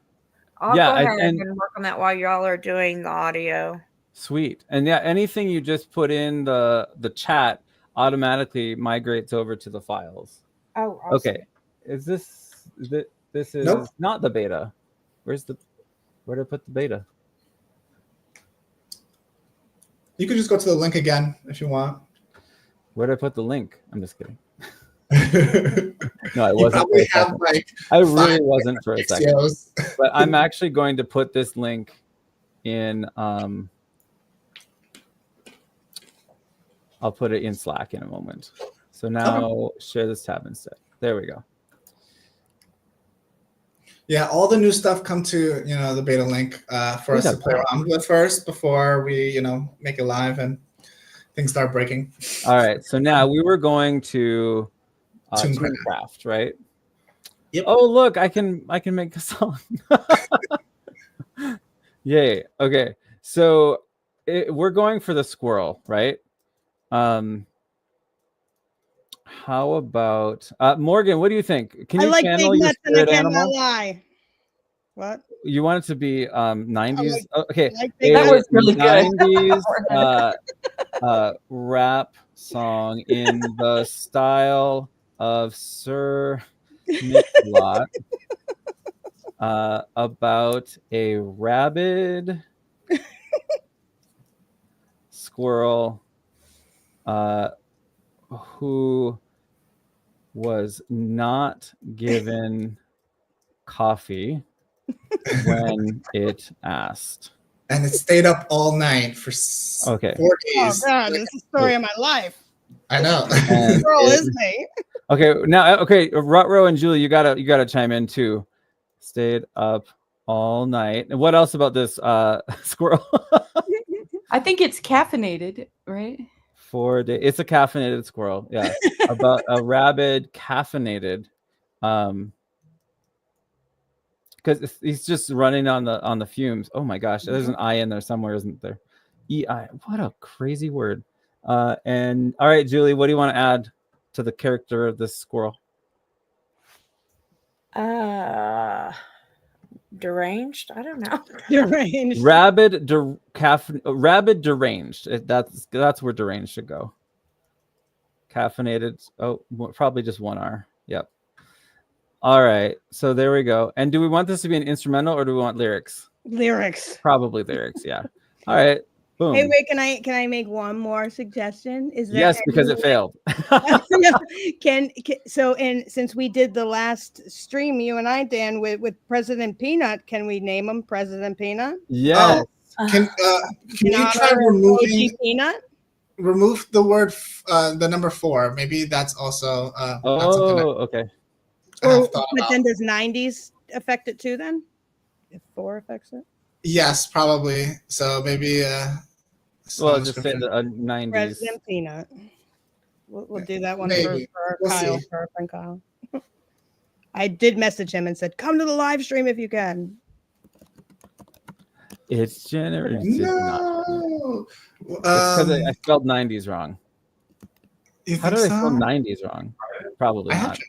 I'll go ahead and work on that while y'all are doing the audio. Sweet. And yeah, anything you just put in the chat automatically migrates over to the files. Oh, awesome. Okay. This is not the beta. Where did I put the beta? You can just go to the link again if you want. Where did I put the link? I'm just kidding. No, I wasn't. I really wasn't for a second. But I'm actually going to put this link in. I'll put it in Slack in a moment. So now share this tab instead. There we go. Yeah, all the new stuff come to the beta link for us to play around with first before we make it live and things start breaking. All right, so now we were going to Tooncraft, right? Yep. Oh look, I can make a song. Yay! Okay, so we're going for the squirrel, right? How about Morgan? What do you think? Can you channel your spirit animal? Lie. What? You want it to be 90s? Okay, that was really good. 90s rap song in the style of Sir Mix-a-Lot about a rabid squirrel who was not given coffee when it asked. And it stayed up all night for Okay. 4 Oh days. God, this is the story of my life. I know. And Girl it- is me. okay, now Rutro and Julie, you gotta chime in too. Stayed up all night. And what else about this squirrel? I think it's caffeinated, right? 4 days. It's a caffeinated squirrel. Yeah, about a rabid caffeinated, because he's just running on the fumes. Oh my gosh, there's an I in there somewhere, isn't there? EI. What a crazy word. And all right, Julie, what do you want to add to the character of this squirrel? Deranged? I don't know. Deranged. Rabid deranged. That's where deranged should go. Caffeinated. Oh, probably just one R. Yep. All right. So there we go. And do we want this to be an instrumental or do we want lyrics? Lyrics. Probably lyrics. Yeah. All right. Boom. Hey, wait, can I make one more suggestion? Is there Yes, because it failed. since we did the last stream, you and I, Dan, with President Peanut, can we name him President Peanut? Yes. Can you In try honor of removing OG Peanut? remove the word the number 4? Maybe that's also not something that Okay. I have Or, thought but about. then does 90s affect it too then? If 4 affects it? Yes, probably. So maybe Well, song just say description. the 90s. President Peanut. We'll do that one Maybe. for We'll Kyle, see. for our friend Kyle. I did message him and said, come to the live stream if you can. It's generated. Not. No. It's because I spelled 90s wrong. You How think did I so? spell 90s wrong? Probably I have not. to,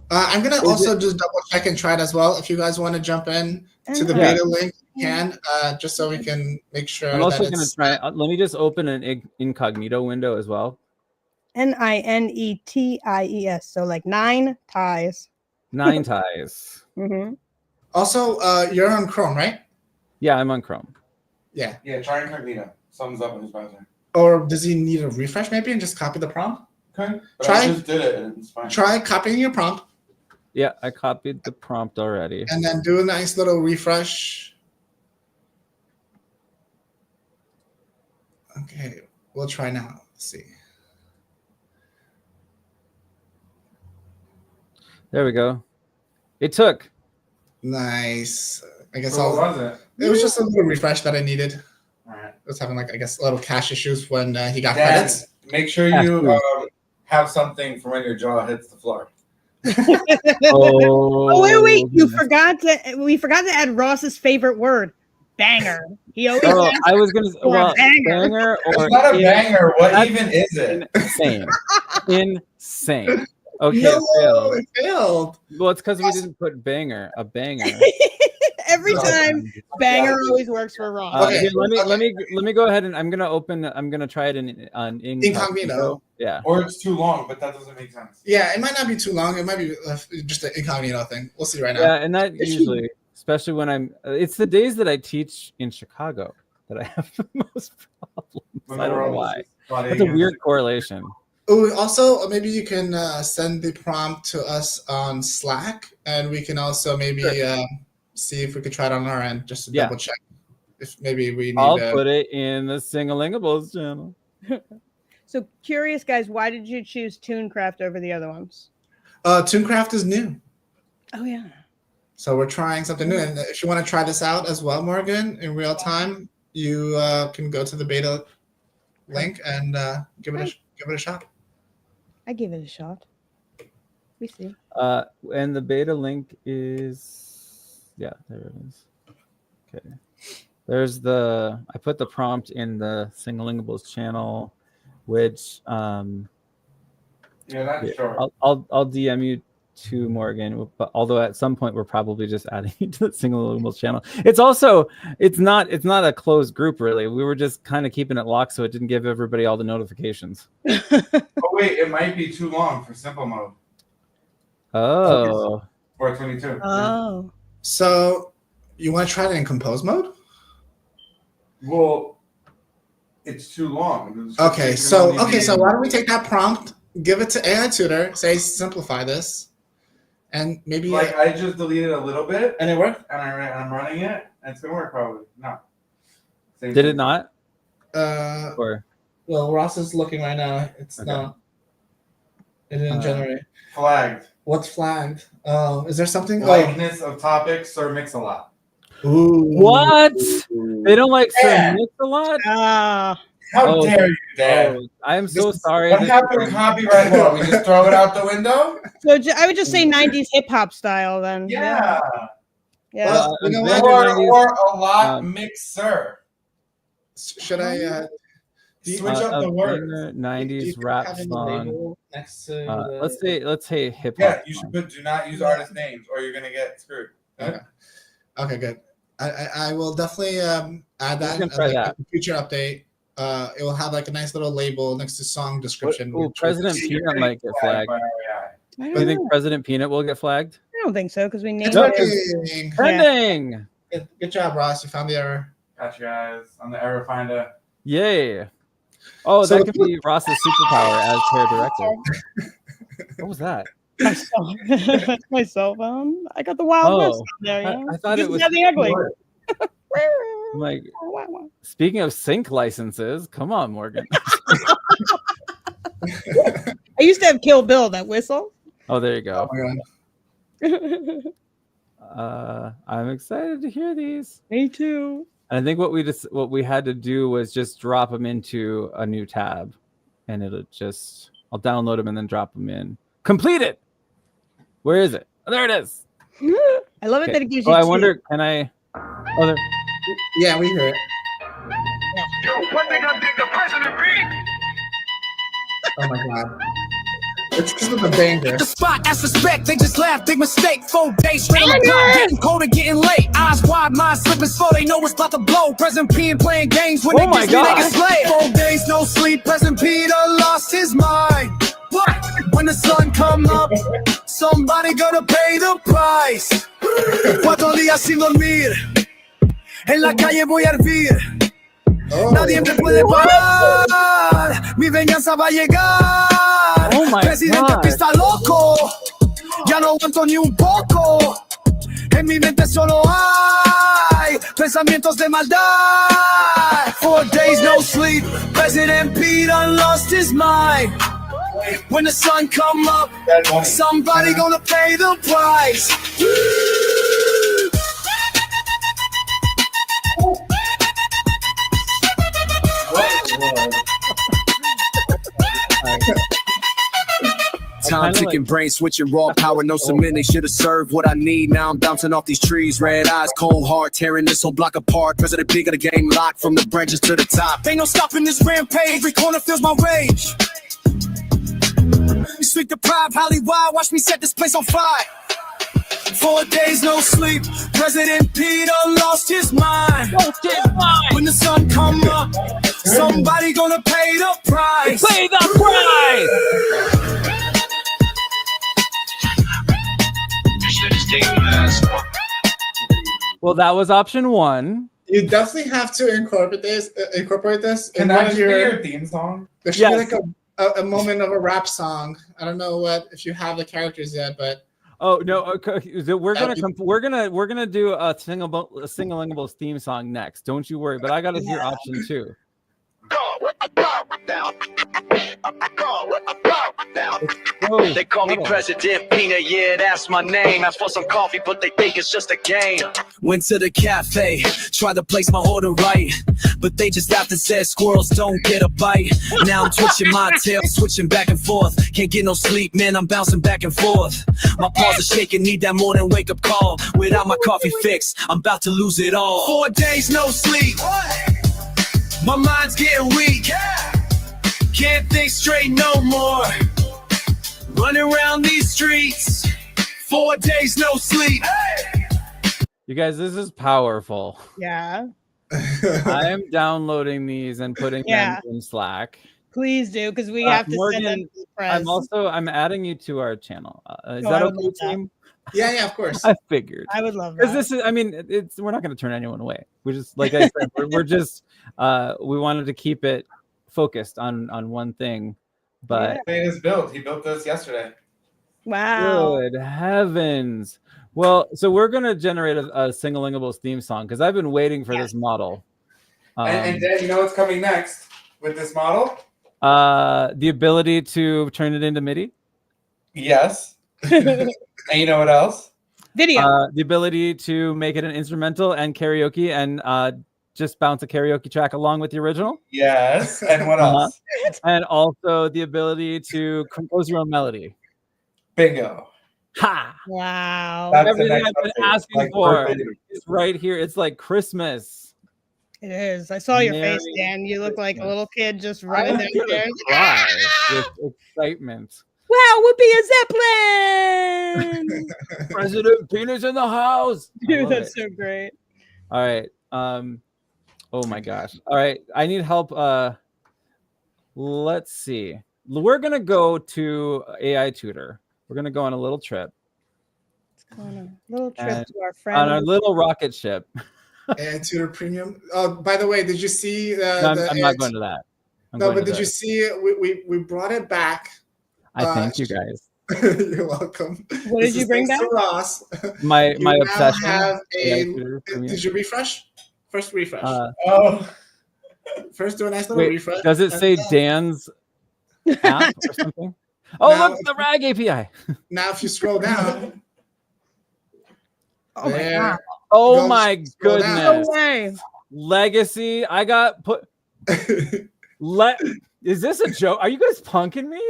I'm gonna also just double check and try it as well. If you guys want to jump in to the Yeah. beta link, you can just so we can make sure I'm also that going to it's try. Let me just open an incognito window as well. NINETIES. So like 9 ties. 9 ties. Mm-hmm. also you're on Chrome, right? Yeah, I'm on Chrome. Yeah. Yeah, try incognito. Thumbs up in his browser. Or does he need a refresh maybe and just copy the prompt? Okay. But Try- I just did it and it's fine. Try copying your prompt Yeah, I copied the prompt already. and then do a nice little refresh. Okay, we'll try now. Let's see. There we go. It took. Nice. I guess So what I'll. was it? It was just a little refresh that I needed. All right. I was having like I guess little cache issues when he got Dan, credits. make sure you have something for when your jaw hits the floor. Oh, wait. goodness. We forgot to add Ross's favorite word. Banger. He always Oh, asks I was gonna. for a Well, banger. banger or It's not a banger. What that's even is it? insane. Insane. Okay, No, it failed. it failed. Well, it's because we didn't put banger. A banger. every No. time banger always works for Ross. Okay, Here, let me go ahead and I'm gonna try it in Incognito. Yeah. Or it's too long, but that doesn't make sense. Yeah, it might not be too long. It might be just an incognito thing. We'll see right now. Yeah, and that usually, especially when it's the days that I teach in Chicago that I have the most problems. I don't know why. That's a weird correlation. Oh, also maybe you can send the prompt to us on Slack, and we can also maybe see if we could try it on our end just to double check if maybe we need. I'll put it in the Singalingables channel. So curious, guys, why did you choose Tooncraft over the other ones? Tooncraft is new, Oh yeah. so we're trying something new. And if you want to try this out as well, Morgan, in real time, you can go to the beta link and give it a shot. I give it a shot. We see. And the beta link is there it is. Okay. There's I put the prompt in the Singalingables channel, which Yeah, that's short. I'll DM you to Morgan, but although at some point we're probably just adding it to the Single Illuminables channel. It's not a closed group really. We were just kind of keeping it locked so it didn't give everybody all the notifications. Oh wait, it might be too long for simple mode. Oh. 422. Oh. So you want to try it in compose mode? Well, it's too long. Okay, so why don't we take that prompt, give it to AI Tutor, say simplify this, and maybe like I just deleted a little bit, and it worked. and I'm running it, and it's gonna work probably. No. Same Did thing. it not? Well, Ross is looking right now. It's Okay. not. It didn't generate. Flagged. What's flagged? Is there something? Likeness of topics or mix a lot. Ooh. What? They don't like Yeah. submit a lot? Ah. How dare you, Dad? I'm so This- sorry. What that- happened to copyright law? We just throw it out the window? So I would just say 90s hip hop style then. Yeah. Yeah. Well, you know I'm what? glad Or a lot um, mixer. Should I? Switch up the words. 90s rap song. Next to Let's say hip hop. Yeah, you should put do not use artist names or you're gonna get screwed. Okay. Okay, good. I will definitely add that can try that. in a future update. It will have like a nice little label next to song description. Ooh, President Peanut might get flagged. By REI. I Do you don't think know. President Peanut will get flagged? I don't think so because we named It's it. working. Trending! Good job, Ross. You found the error. Got you guys on the error finder. Yay! Oh, So that could be Ross's superpower as hair director. What was that? That's my cell phone. I got the Wild West Oh, on there. Yeah. I thought it was the ugly. I'm like, speaking of sync licenses, come on, Morgan. I used to have Kill Bill, that whistle. Oh, there you Oh go. my god. I'm excited to hear these. Me too. And I think what we had to do was just drop them into a new tab, and I'll download them and then drop them in. Complete it. Where is it? Oh, there it is. I love it Okay. that it gives Oh, you I two. wonder, can I? Oh, there. Yeah, we hear it. Oh my god. It's because of the banger. The spot, I suspect they just laughed, big mistake. 4 days straight on the clock, getting cold and getting late. Eyes wide, mind slipping slow, they know it's about to blow. President P and playing games when Oh they my get me, they God. get slayed. 4 days, no sleep, President Peter lost his mind. What? When the sun come up, somebody gonna pay the price. 4 días sin dormir, en la calle voy a hervir. Oh. Nadie me puede parar, mi venganza va a llegar. Oh my Presidente God. P está loco, ya no aguanto ni un poco. En mi mente solo hay pensamientos de maldad. 4 days no sleep, President P done lost his mind. When the sun come up, somebody gonna pay the price. Time kinda ticking, brain switching, raw power, no submitting. Should have served what I need. Now I'm bouncing off these trees. Red eyes, cold heart, tearing this whole block apart. President P got the game locked from the branches to the top. Ain't no stopping this rampage. Every corner feels my rage. You street deprived, Hollywood, watch me set this place on fire. 4 days no sleep, President Peter lost his mind. When the sun come up, somebody gonna pay the price. Pay the price. Well, that was option one. You definitely have to incorporate this. Can in that one just of be your- your theme song? There should Yes. be like a moment of a rap song. I don't know if you have the characters yet, but Oh no, okay. So we're gonna do a Single theme song next. Don't you worry. But I gotta hear option two. Whoa, They call me hold on. President Peanut, yeah, that's my name. Ask for some coffee, but they think it's just a game. Went to the cafe, tried to place my order right, but they just laughed and said squirrels don't get a bite. Now I'm twitching my tail, switching back and forth. Can't get no sleep, man, I'm bouncing back and forth. My paws are shaking, need that morning wake up call. Without my coffee fix, I'm about to lose it all. 4 days no sleep, my mind's getting weak. Can't think straight no more. Running around these streets, 4 days no sleep. You guys, this is powerful. Yeah. I am downloading these and putting Yeah. them in Slack. Please do, because we have to send them Morgan, to the press. I'm adding you to our channel. Is Oh, that I would okay, love that. team? Yeah, of course. I figured. I would love Because that. this is, I mean, we're not going to turn anyone away. We're just, like I said, we're just, we wanted to keep it focused on one thing. But He is built. He built this yesterday. Wow. good heavens. Well, so we're going to generate a Singalingables theme song because I've been waiting for this model. And Dan, you know what's coming next with this model? The ability to turn it into MIDI. Yes. And you know what else? Video. The ability to make it an instrumental and karaoke and just bounce a karaoke track along with the original. Yes. And what else? And also the ability to compose your own melody. Bingo. Ha! Wow. That's the Everything next I've been update, asking like, for verbatim. is right here. It's like Christmas. It is. I saw your face, Merry Dan. You look like a Christmas. little kid just I'm running gonna downstairs. cry with excitement. Wow, Whoopi a Zeppelin! President Penis in the house. I Dude, love that's it. so great. All right. Oh my gosh. All right. I need help. Let's see. We're gonna go to AI Tutor. We're gonna go on a little trip. Let's go on a little trip And to our on friend. our little rocket ship. And Tutor Premium. Oh, by the way, did you see No, the? I'm not going to that. I'm No, going but to did the- you see? We brought it back. I thank you guys. You're welcome. What This did you is bring thanks back? to Ross. My You now obsession. have AI a. Tutor Premium. Did you refresh? First refresh. Oh. First, do a nice little Wait, refresh. does it and say then- Dan's app or something? Oh, Now- look, the RAG API. Now, if you scroll down, Oh my there, god. Oh Go my scroll down. No goodness. way. Legacy. I got put. Is this a joke? Are you guys punking me?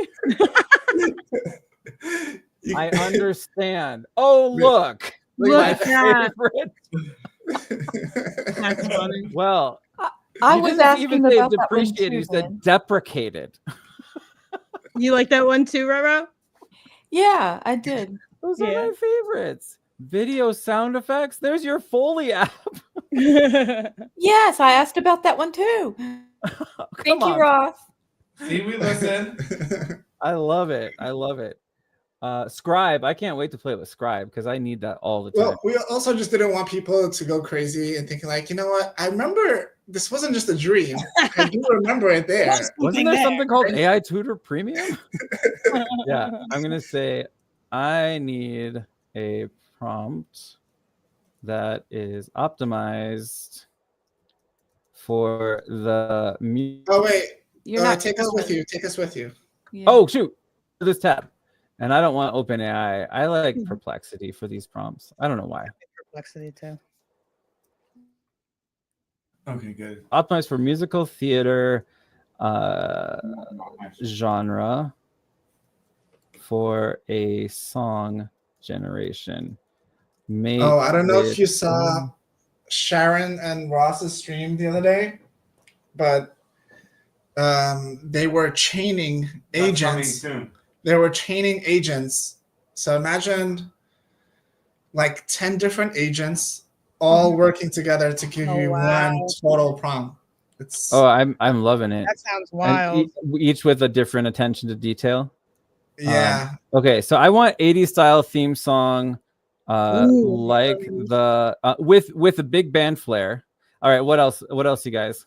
I understand. Oh, look. Look My at that. favorite. That's funny. Well, I you was didn't asking even say about that one depreciated. too, You said Dan. deprecated. You like that one too, Roro? Yeah, I did. Those Yeah. are my favorites. Video sound effects. There's your Foley app. Yes, I asked about that one too. Thank you, on. Ross. See, we listen. I love it. I love it. Scribe. I can't wait to play with Scribe because I need that all the time. Well, we also just didn't want people to go crazy and thinking like, you know what? I remember this wasn't just a dream. I do remember it there. Wasn't there something called AI Tutor Premium? Yeah, I'm gonna say I need a prompt that is optimized for the Oh wait, You're not take us with going. you. Take us with you. Yeah. Oh shoot, this tab. And I don't want OpenAI. I like Perplexity for these prompts. I don't know why. Perplexity too. Okay, good. Optimized for musical theater genre for a song generation. Make Oh, I don't know if it- you saw Sharon and Ross's stream the other day, but they were chaining That's coming agents. soon. They were chaining agents. So imagine like 10 different agents all working together to give Oh, you wow. one total prompt. It's Oh, I'm loving it. That sounds And wild. each with a different attention to detail. yeah. Okay, so I want 80s style theme song, Ooh, like the with a big band flair. All right, what else? What else, you guys?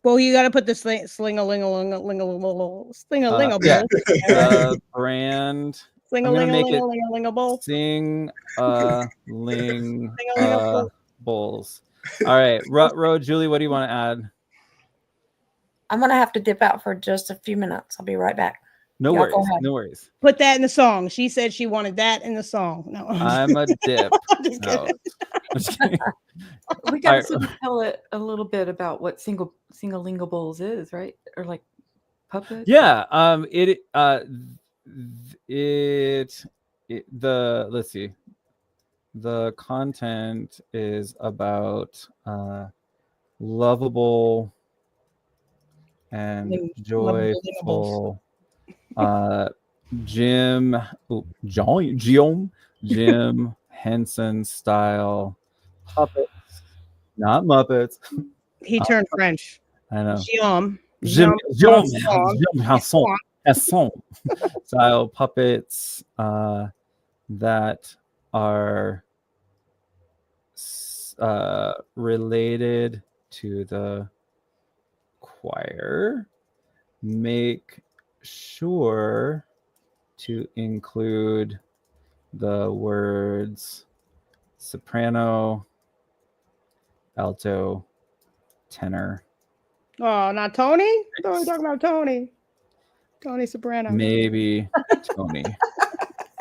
Well, you got to put the sling-a-ling-a-ling-a-ling-a-ling-a Brand. Sling-a-ling-a-ling-a-ling-a-ling-a-bowl. Sing ling Sing-a-ling-a-bowl. bowls. All right, Ro, Julie, what do you want to add? I'm gonna have to dip out for just a few minutes. I'll be right back. No Yeah, go worries. ahead. No worries. Put that in the song. She said she wanted that in the song. No, I'm a dip. I'm just kidding. out. Just kidding. We got Alright. to tell it a little bit about what single-lingables is, right? Or like puppet. Yeah. Let's see. The content is about lovable and Lovable joyful Jim Henson style puppets, not Muppets. He turned French. I know. Jim Henson style puppets that are related to the choir. Make sure to include the words soprano, alto, tenor. Oh, not Tony? I thought we were talking about Tony. Tony Soprano. Maybe Tony.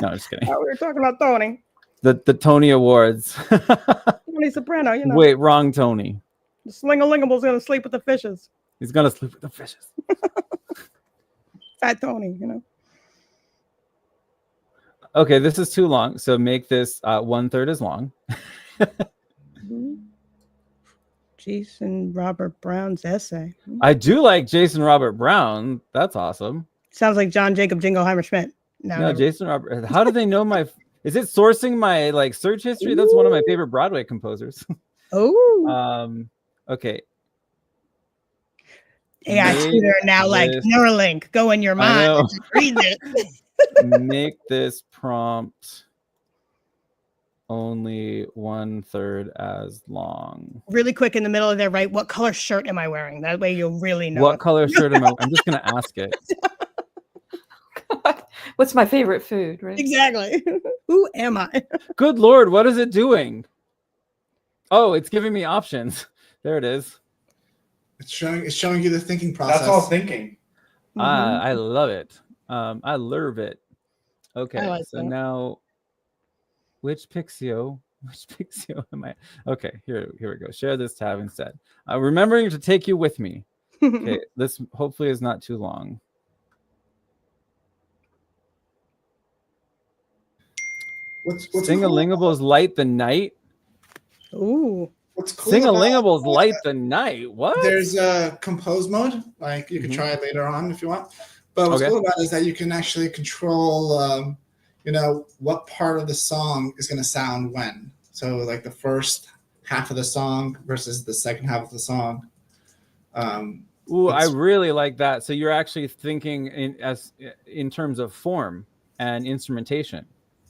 No, just kidding. Oh, we were talking about Tony. The Tony Awards. Tony Soprano, you know. Wait, wrong Tony. The Sling-a-Lingable's going to sleep with the fishes. He's gonna sleep with the fishes. Fat Tony, you know. Okay, this is too long, so make this 1/3 as long. Jason Robert Brown's essay. I do like Jason Robert Brown. That's awesome. Sounds like John Jacob Jingleheimer Schmidt. No, Jason Robert. How do they know my? Is it sourcing my like search history? That's one of my favorite Broadway composers. Oh. Okay. AI tutor now like Neuralink. Go in your mind. Read this. Make this prompt only 1/3 as long. Really quick in the middle of there, right? What color shirt am I wearing? That way you'll really know. What color shirt am I? I'm just gonna ask it. What's my favorite food, right? Exactly. Who am I? Good Lord, what is it doing? Oh, it's giving me options. There it is. It's showing you the thinking process. That's all thinking. I love it. I love it. Okay, like so that. now which Pixio am I? Okay, here we go. Share this tab instead. Remembering to take you with me. Okay, this hopefully is not too long. What's Sing-a-Lingable's Light the Night. Ooh. What's cool? Sing-a-Lingable's Light the Night. What? There's a compose mode. Like you can try it later on if you want. But what's cool about it is that you can actually control, what part of the song is going to sound when. So like the first half of the song versus the second half of the song. Ooh, I really like that. So you're actually thinking in terms of form and instrumentation.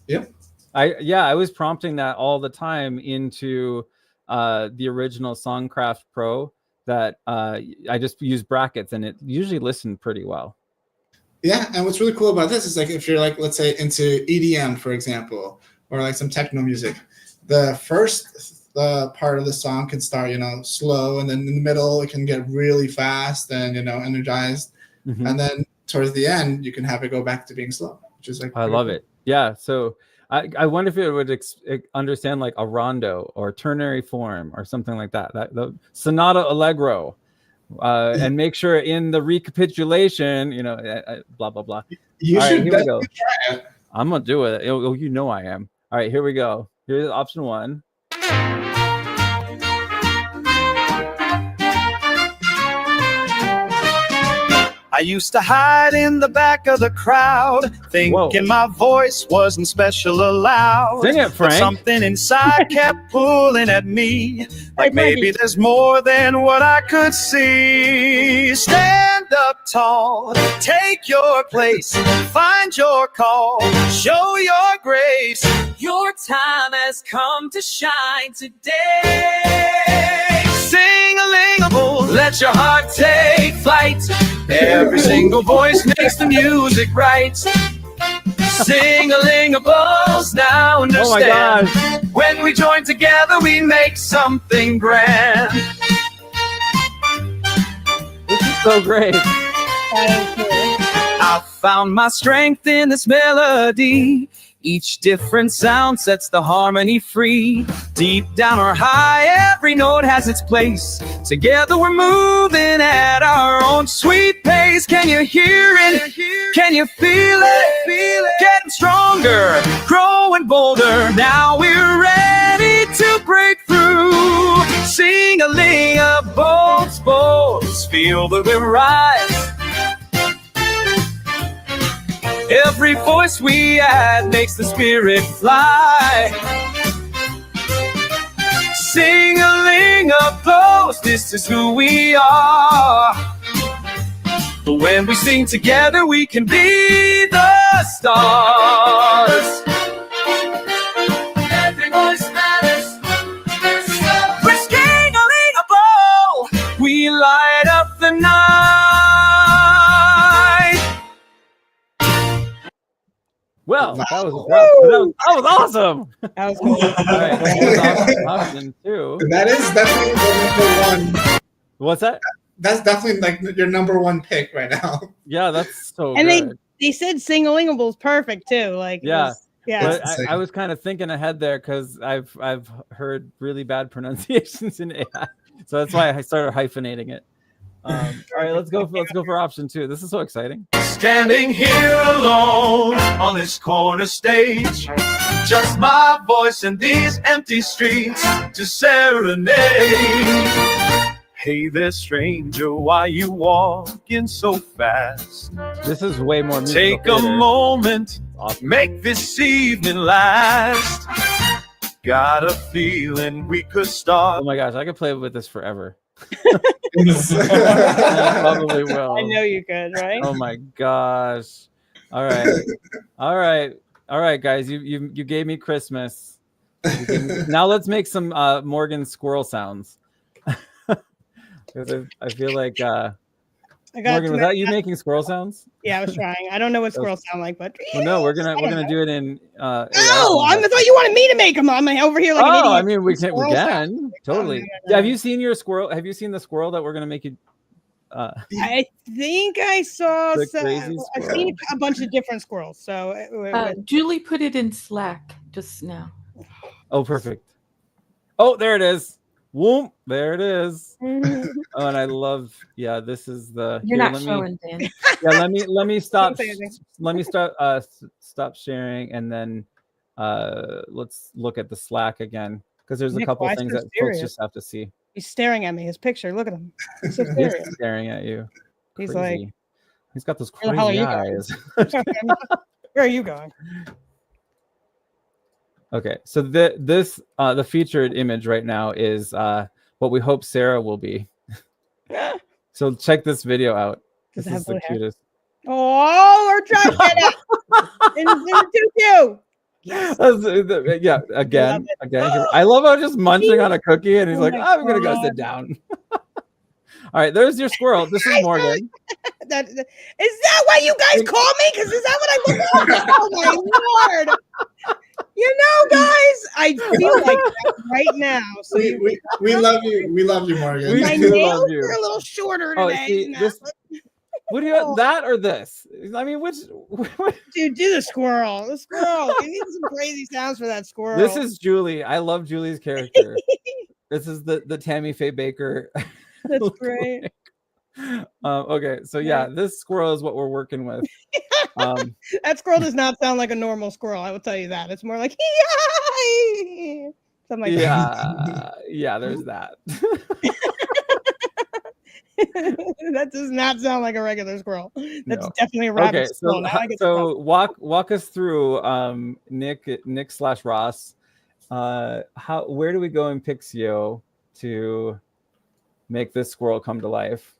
Yep. I was prompting that all the time into the original Songcraft Pro that I just use brackets and it usually listened pretty well. Yeah, and what's really cool about this is like if you're like, let's say into EDM, for example, or like some techno music, the first part of the song can start, slow, and then in the middle it can get really fast and energized, and then towards the end you can have it go back to being slow, which is like I love it. Yeah, so I wonder if it would understand like a rondo or ternary form or something like that. The sonata allegro. And make sure in the recapitulation, blah blah blah. You All should right, here we go. try it. I'm gonna do it. I am. All right, here we go. Here's option 1. I used to hide in the back of the crowd, thinking my voice wasn't special allowed. Sing it, Frank. But something inside kept pulling at me, like maybe there's more than what I could see. Stand up tall, take your place, find your call, show your grace. Your time has come to shine today. Sing-a-lingable, let your heart take flight. Every single voice makes the music right. Sing-a-lingables, now understand. Oh my God. When we join together, we make something grand. This is so great. I found my strength in this melody. Each different sound sets the harmony free. Deep down or high, every note has its place. Together we're moving at our own sweet pace. Can you hear it? Can you feel it? Getting stronger, growing bolder. Now we're ready to break through. Sing-a-ling-a-bolts, bolts. Feel that we rise. Every voice we add makes the spirit fly. Sing-a-ling a close, this is who we are. But when we sing together, we can be the stars. Every voice matters. We're sing-a-ling a blow. We light up the night. Well, that was awesome. That was cool. All right, that was option 2. And that is definitely the number one. What's that? That's definitely like your number one pick right now. Yeah, that's so And good. they said Sing-a-Lingable is perfect too. Like Yeah. yeah. But I was kind of thinking ahead there because I've heard really bad pronunciations in AI, so that's why I started hyphenating it. All right, let's go for option 2. This is so exciting. Standing here alone on this corner stage, just my voice in these empty streets to serenade. Hey there, stranger, why you walking so fast? This is way more musical Take a theater. moment, Awesome. make this evening last. Got a feeling we could Oh start. my gosh, I could play with this forever. Yeah. I probably will. I know you could, right? Oh my gosh. All right, guys. You gave me Christmas. Now let's make some Morgan squirrel sounds. Because I feel like I got Morgan, was to- that you making squirrel sounds? Yeah, I was trying. I don't know what squirrels sound like, but Well, no, we're I gonna don't know. do it in. No, I thought you wanted me to make them. I'm over here like an idiot. I mean, we can. Squirrel sounds. Totally. no. Have you seen your squirrel? Have you seen the squirrel that we're gonna make you? I think I saw The some. crazy I've squirrel. seen a bunch of different squirrels. So Julie put it in Slack just now. Oh, perfect. Oh, there it is. Whoop! There it is. Mhm. Oh, and I love. Yeah, this is the. You're here, not let me- showing, Dan. Yeah, let me stop. say anything. Let me stop sharing, and then let's look at the Slack again because there's a Nick, couple why things so that folks serious? just have to see. He's staring at me. His picture. Look at him. He's so He's serious. staring at you. He's Crazy. He's got those Where the hell are crazy you going? eyes. Where are you going? Okay, so the featured image right now is what we hope Sarah will be. So check this video out. Does This it have is the blue hair? cutest. Oh, we're trying to get it in the tutu. Yes. Yeah, Love again. it. I love how just munching on a cookie and he's Oh like, my I'm gonna go God. sit down. All right, there's your squirrel. This is Morgan. Is that what you guys call me? Because is that what I look like? Oh my lord! You know, guys, I feel like that right now. So we love you. We love you, Morgan. We my do nails love you. are a little shorter Oh, today. see, than that. this. What do you that or this? I mean, which? Dude, do the squirrel. The squirrel. You need some crazy sounds for that squirrel. This is Julie. I love Julie's character. This is the Tammy Faye Baker. That's great. Okay, so yeah, this squirrel is what we're working with. That squirrel does not sound like a normal squirrel. I will tell you that. It's more like something like yeah, there's that. that. That does not sound like a regular squirrel. That's No. definitely a rabbit Okay, squirrel. Now I get the problem. walk us through Nick/Ross. Where do we go in Pixio to make this squirrel come to life?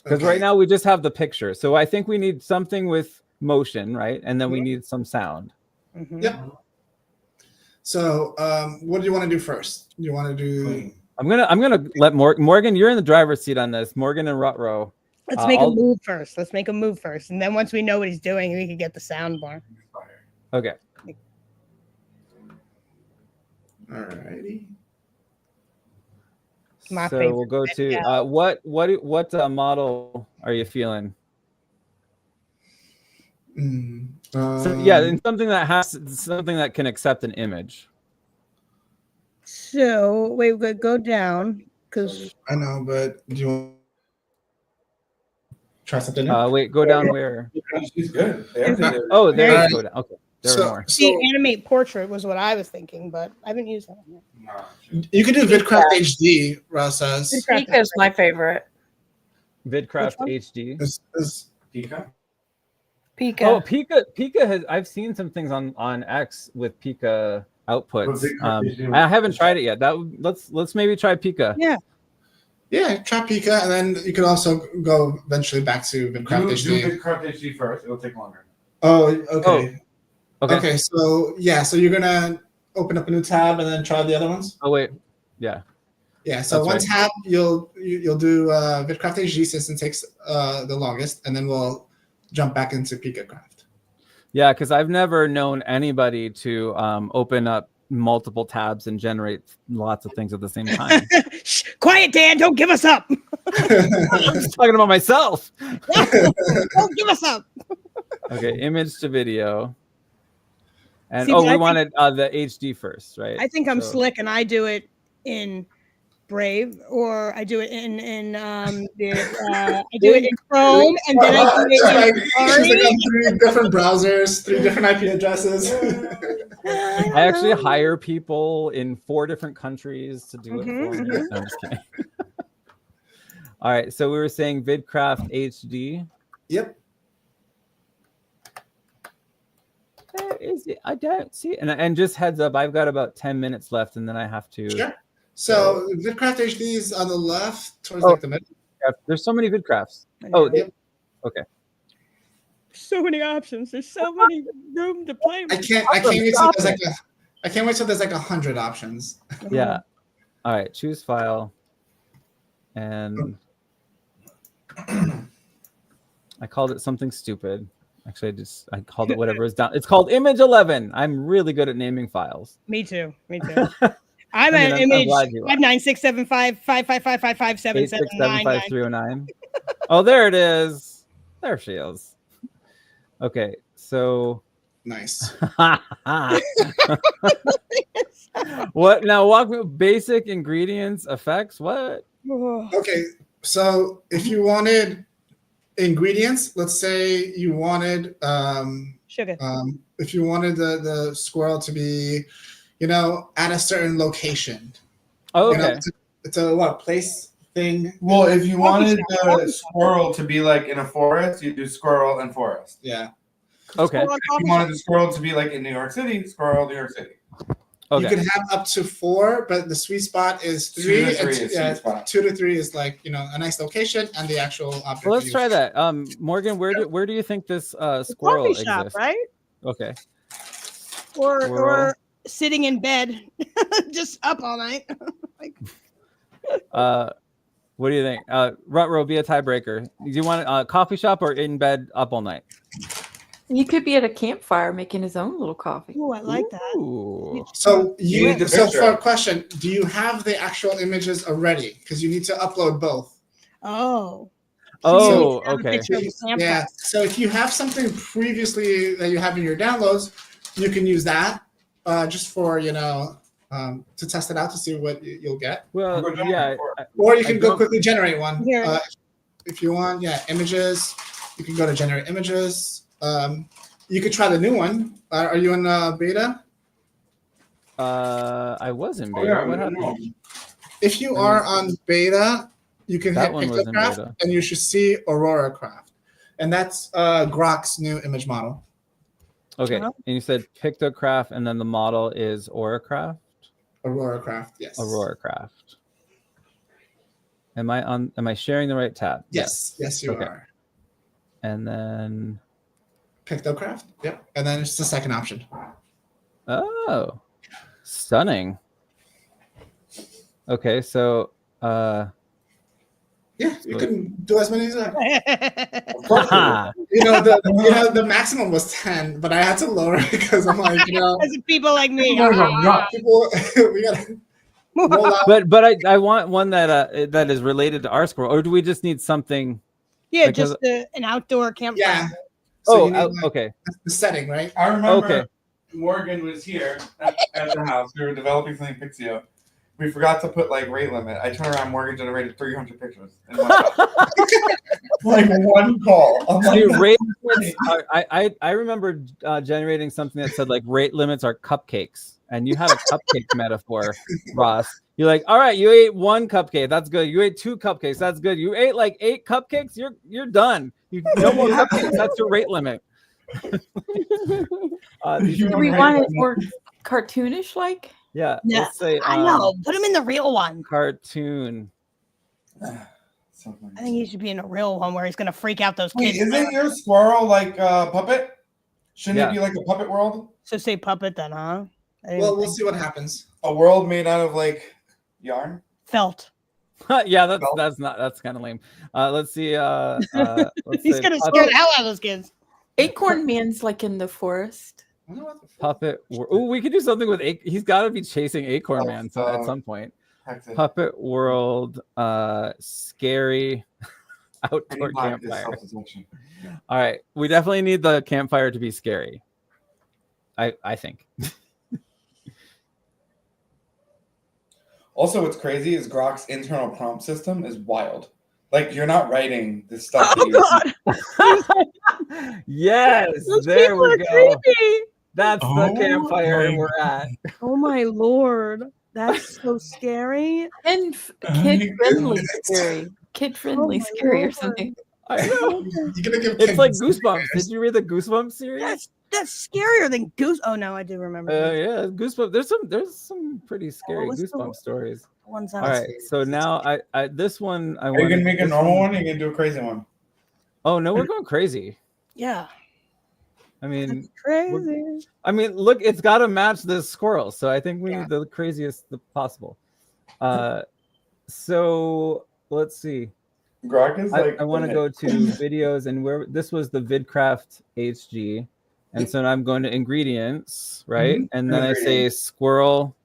Because right now we just have the picture, so I think we need something with motion, right? And then we need some sound. Mhm. Yep. So, what do you want to do first? You want to do? I'm gonna let Morgan. You're in the driver's seat on this. Morgan and Rutro. Let's make a I'll- move first. Let's make a move first, and then once we know what he's doing, we can get the sound bar. Okay. Alrighty. My So favorite we'll go to video. what model are you feeling? So, yeah, and something that can accept an image. So wait, we go down because I know, but do you want try something new? Wait, go down where? She's good. Oh, there Alright. you go down. Okay, there So- are more. see, animate portrait was what I was thinking, but I haven't used that one yet. You can do VidCraft HD, Ross says. VidCraft Pika is my favorite. VidCraft one? HD. Is- Pika? Pika. Oh, Pika has. I've seen some things on X with Pika outputs. I haven't tried it yet. Let's maybe try Pika. Yeah. Yeah, try Pika, and then you could also go eventually back to VidCraft Do HD. VidCraft HD first. It'll take longer. Oh, okay. Okay. Okay, so you're gonna open up a new tab and then try the other ones. Oh wait, yeah. Yeah, so That's one right. tab you'll do VidCraft HD since it takes the longest, and then we'll jump back into PikaCraft. Yeah, because I've never known anybody to open up multiple tabs and generate lots of things at the same time. Shh, quiet, Dan. Don't give us up. I'm just talking about myself. Don't give us up. Okay, image to video. And See, but I we think- wanted the HD first, right? I think I'm So- slick, and I do it in Brave, or I do it in I do it in Chrome, and then I do it in She's Safari. like on 3 different browsers, 3 different IP addresses. I actually hire people in 4 different countries to do it for me. Mhm, No, I'm just kidding. All right, so we were saying VidCraft HD. Yep. Where is it? I don't see it. And just heads up, I've got about 10 minutes left, and then I have to. Sure. So VidCraft HD is on the left towards Oh. like the middle. There's so many VidCrafts. Oh, Yep. okay. So many options. There's so many room to play I with. can't wait till there's I can't wait till there's like 100 options. Yeah. All right. Choose file. And I called it something stupid. Actually, I called it whatever is down. It's called image 11. I'm really good at naming files. Me too. Me too. I'm I mean, an I'm image glad you are. 59675555779. Oh, there it is. There she is. Okay, so Nice. what now? Walk me basic ingredients, effects. What? Okay, so if you wanted ingredients, let's say you wanted Sugar. if you wanted the squirrel to be, at a certain location. Oh, You know, okay. it's a what place thing. Well, if you wanted Coffee the shop. squirrel to be like in a forest, you do squirrel and forest. Yeah. Okay. Squirrel If coffee you wanted the squirrel to be like in New York City, squirrel, New York City. Okay. You can have up to 4, but the sweet spot is 3. 2 to 3 and is sweet spot. 2 to 3 is like a nice location and the actual object. Well, let's you try use. that. Morgan, where do you think this shop. squirrel Coffee shop, exists? right? Okay. Or Squirrel. sitting in bed, just up all night. What do you think? Rutro, be a tiebreaker. Do you want a coffee shop or in bed up all night? He could be at a campfire making his own little coffee. Oh, I like that. Ooh. So You need the so picture. for a question, do you have the actual images already? Because you need to upload both. Oh. Oh, have a okay. picture of the campfire. Yeah. So if you have something previously that you have in your downloads, you can use that just for to test it out to see what you'll get, Well, Go yeah. or you I can go don't- quickly generate one. Here. If you want, images. You can go to generate images. You could try the new one. Are you in beta? I was in Oh, beta. yeah, What no, happened? If you are on beta, you can That hit one was in Pictocraft, beta. and you should see Aurora Craft, and that's Grok's new image model. Okay. Uh-huh. And you said Pictocraft, and then the model is AuraCraft. Aurora Craft, yes. AuroraCraft. Am I sharing the right tab? Yes, you Okay. are. And then Pictocraft. Yep. And then it's the second option. oh, stunning. Okay, so Yeah, you can do as many as you like. haha. The maximum was 10, but I had to lower it because I'm like, As people like me. people we gotta roll out. but I want one that is related to our squirrel, or do we just need something? Yeah, Because- just an outdoor campfire. Yeah. So you need, Okay. the setting, right? I remember Okay. Morgan was here at the house. We were developing something Pixio. We forgot to put rate limit. I turned around. Morgan generated 300 pictures. In one call. I'm like, Dude, rate limits I remember generating something that said rate limits are cupcakes, and you had a cupcake metaphor, Ross. You're like, all right, you ate 1 cupcake, that's good. You ate 2 cupcakes, that's good. You ate 8 cupcakes, you're done. No more cupcakes, that's your rate limit. These Do are we my- want it more cartoonish like? Yeah, No, let's say I know. Put him in the real one. cartoon. So funny. I think he should be in a real one where he's gonna freak out those Wait, kids. isn't your squirrel like a puppet? Shouldn't Yeah. it be like a puppet world? So say puppet then, huh? I didn't Well, we'll think- see what happens. A world made out of like yarn? Felt. Yeah, Well- that's kind of lame. Let's see. Let's He's say gonna scare the hell out of those kids. Acorn Man's like in the forest. I don't know what the fuck. puppet. Oh, we could do something with. He's got to be chasing Acorn Oh, Man at some point. Hectic. Puppet World, scary outdoor Any black is campfire. self-detection. All right, we definitely need the campfire to be scary. I think. Also, what's crazy is Grok's internal prompt system is wild. Like you're not writing the stuff that Oh you god, Yes, those there people we are go. creepy. That's Oh the campfire my we're at. Oh my lord, that's so scary. And Oh kid my friendly goodness. scary. Kid friendly my scary or Lord. something. I know. You're gonna give It's like kids Goosebumps. scares. Did you read the Goosebumps series? That's scarier than Goose. Oh no, I do remember. Yeah, Goosebumps. There's some pretty scary what's the Goosebumps one? stories. One's All right, so now I this one I Are want. you gonna make a normal one or are you gonna do a crazy one? Oh no, we're going crazy. Yeah, I mean, crazy. look, it's got to match this squirrel. So I think we Yeah. need the craziest possible. So let's see. Grok is like I want to go to videos and where this was the VidCraft HG, and so now I'm going to ingredients, right? Mhm. And then I say Ingredients. squirrel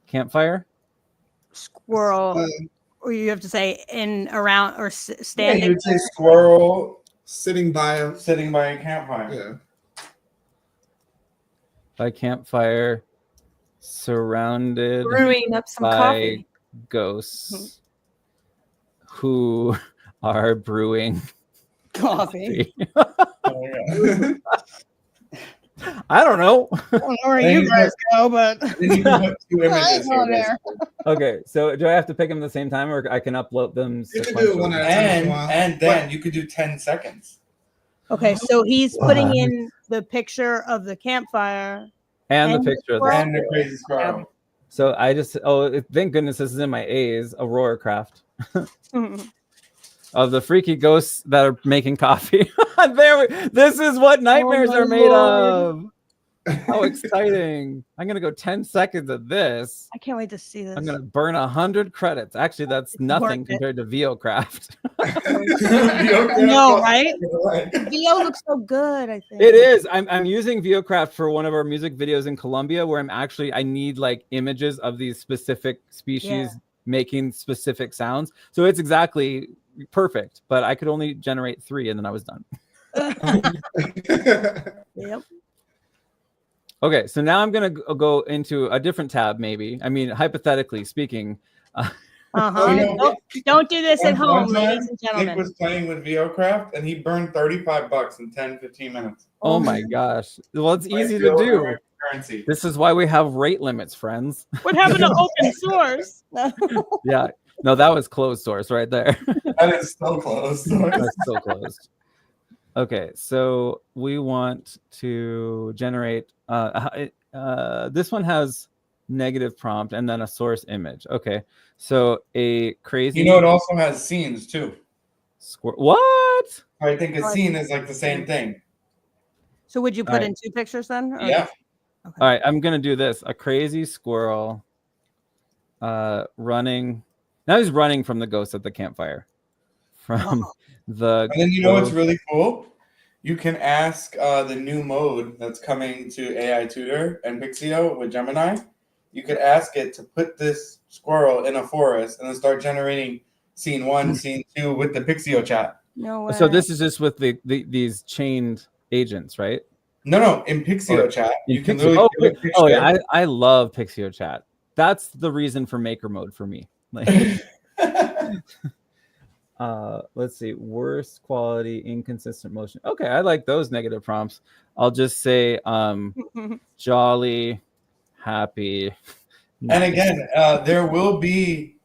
campfire. Squirrel, Uh, or you have to say in around or Yeah, standing. you would say squirrel Sitting by a sitting by a campfire. yeah. By campfire, surrounded Brewing up some by coffee. ghosts who are brewing Coffee. coffee. Oh, yeah. I don't know. I don't know where you guys go, but Then you can put two images go here, there. basically. Okay, so do I have to pick them at the same time, or I can upload them? You can do it one sequentially? at a time if you want. And then you could do 10 seconds. okay. So he's putting in the picture of the campfire. And the and picture of squirrel. this. And the crazy squirrel. So I just thank goodness this is in my A's, Aurora Craft, of the freaky ghosts that are making coffee. This is what nightmares my are made Lord. of. How exciting. I'm gonna go 10 seconds of this. I can't wait to see this. I'm gonna burn 100 credits. Actually, that's nothing worth it. compared to VOCraft. No, right? Theo looks so good. I think It is. I'm using VOCraft for one of our music videos in Colombia where I need like images of these specific species Yeah. making specific sounds. So it's exactly perfect, but I could only generate 3 and then I was done. Yep. Okay, so now I'm gonna go into a different tab, maybe. I mean, hypothetically speaking. Uh-huh. You know, Don't do this at one home, time, ladies and Nick gentlemen. was playing with VOCraft and he burned $35 in 10-15 minutes. Oh my gosh. Well, it's Like, easy to do. Currency. This is why we have rate limits, friends. What happened to open source? Yeah. No, that was closed source right there. That is so close. That's still closed. Okay, so we want to generate this one has negative prompt and then a source image. Okay, so a crazy You know, it also has scenes too. what? I think a scene is like the same thing. So would you put Alright. in 2 pictures then? Or- Yeah. All right, I'm gonna do this. A crazy squirrel running. Now he's running from the ghost at the campfire. From the And then you know what's ghost- really cool? You can ask the new mode that's coming to AI Tutor and Pixio with Gemini. You could ask it to put this squirrel in a forest and then start generating scene 1, scene 2 with the Pixio chat. No way. So this is just with these chained agents, right? No, in Pixio Or chat, In you can Pixio- literally give it a oh picture. yeah, I love Pixio chat. That's the reason for maker mode for me. Like, let's see, worst quality, inconsistent motion. Okay, I like those negative prompts. I'll just say jolly, happy. And again, there will be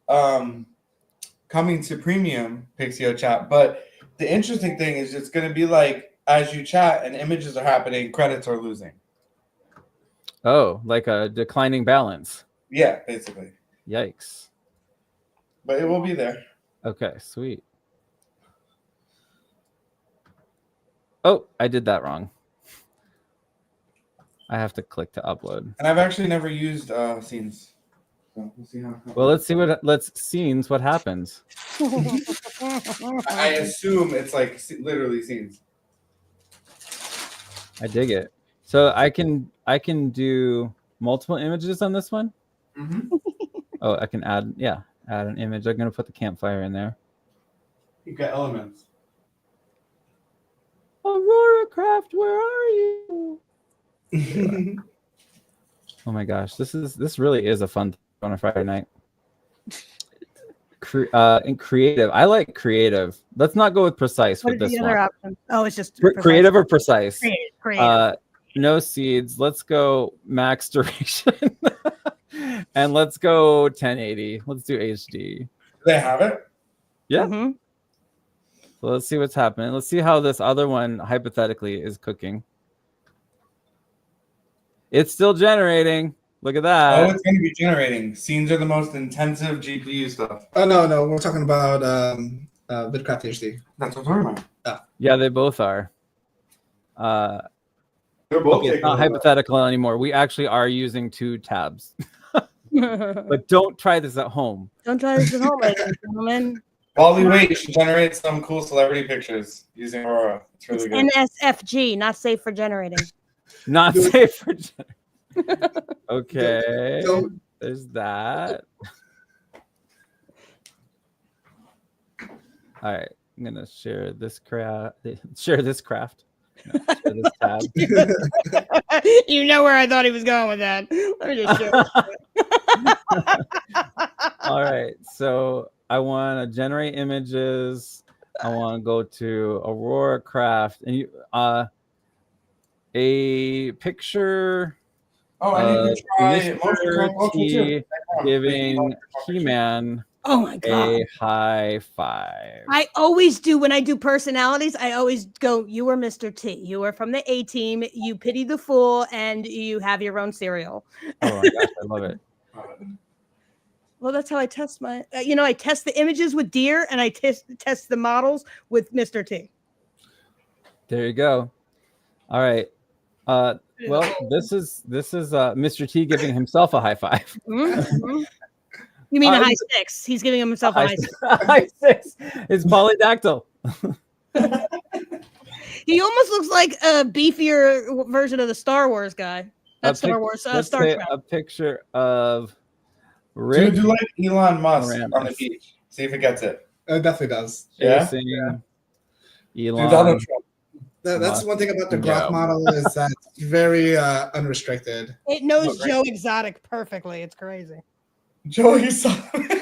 coming to premium Pixio chat, but the interesting thing is it's going to be like as you chat and images are happening, credits are losing. Oh, like a declining balance. Yeah, basically. Yikes. But it will be there. Okay, sweet. Oh, I did that wrong. I have to click to upload. And I've actually never used scenes. So we'll see how. Well, let's scenes what happens. I assume it's like literally scenes. I dig it. So I can do multiple images on this one. Mm-hmm. Oh, I can add an image. I'm gonna put the campfire in there. You've got elements. Aurora Craft, where are you? Oh my gosh, this really is a fun thing on a Friday night. And creative. I like creative. Let's not go with precise What with are this the one. other options? Oh, it's just Creative or precise? Creative. No seeds. Let's go max duration. And let's go 1080. Let's do HD. Do they have it? Yeah. Mm-hmm. So let's see what's happening. Let's see how this other one hypothetically is cooking. It's still generating. Look at that. Oh, it's going to be generating. Scenes are the most intensive GPU stuff. Oh no, we're talking about VidCraft HD. That's what I'm talking about. Yeah, they both are. They're both Okay, it's not hypothetical anymore. We actually are using 2 tabs. But don't try this at home. Don't try this at home, ladies and gentlemen. While we wait, you should generate some cool celebrity pictures using Aurora. It's really good. NSFG, not safe for generating. Not safe for okay. Don't- There's that. All right. I'm gonna share this craft. Share this craft. No, share this tab. You know where I thought he was going with that. Let me just show All right. So I want to generate images. I want to go to Aurora Craft and you a picture. Oh, I need to try Mr. T giving He-Man Oh my god. a high five. I always do when I do personalities. I always go, you are Mr. T. You are from the A team. You pity the fool, and you have your own cereal. Oh my gosh, I love it. Well, that's how I test my. I test the images with deer, and I test the models with Mr. T. There you go. All right. Well, this is Mr. T giving himself a high five. Mm-hmm. You mean a high six? He's giving himself a high six. High six. It's polydactyl. He almost looks like a beefier version of the Star Wars guy. Not Star Wars, let's Star say Trek. a picture of Rick Do like Elon Musk Moranis on the beach. See if it gets it. It definitely does. Yeah? chasing Do Elon. Donald Trump. That's one thing about the Yeah. Grok model is that it's very unrestricted. It knows Joe Exotic perfectly. It's crazy. Joey saw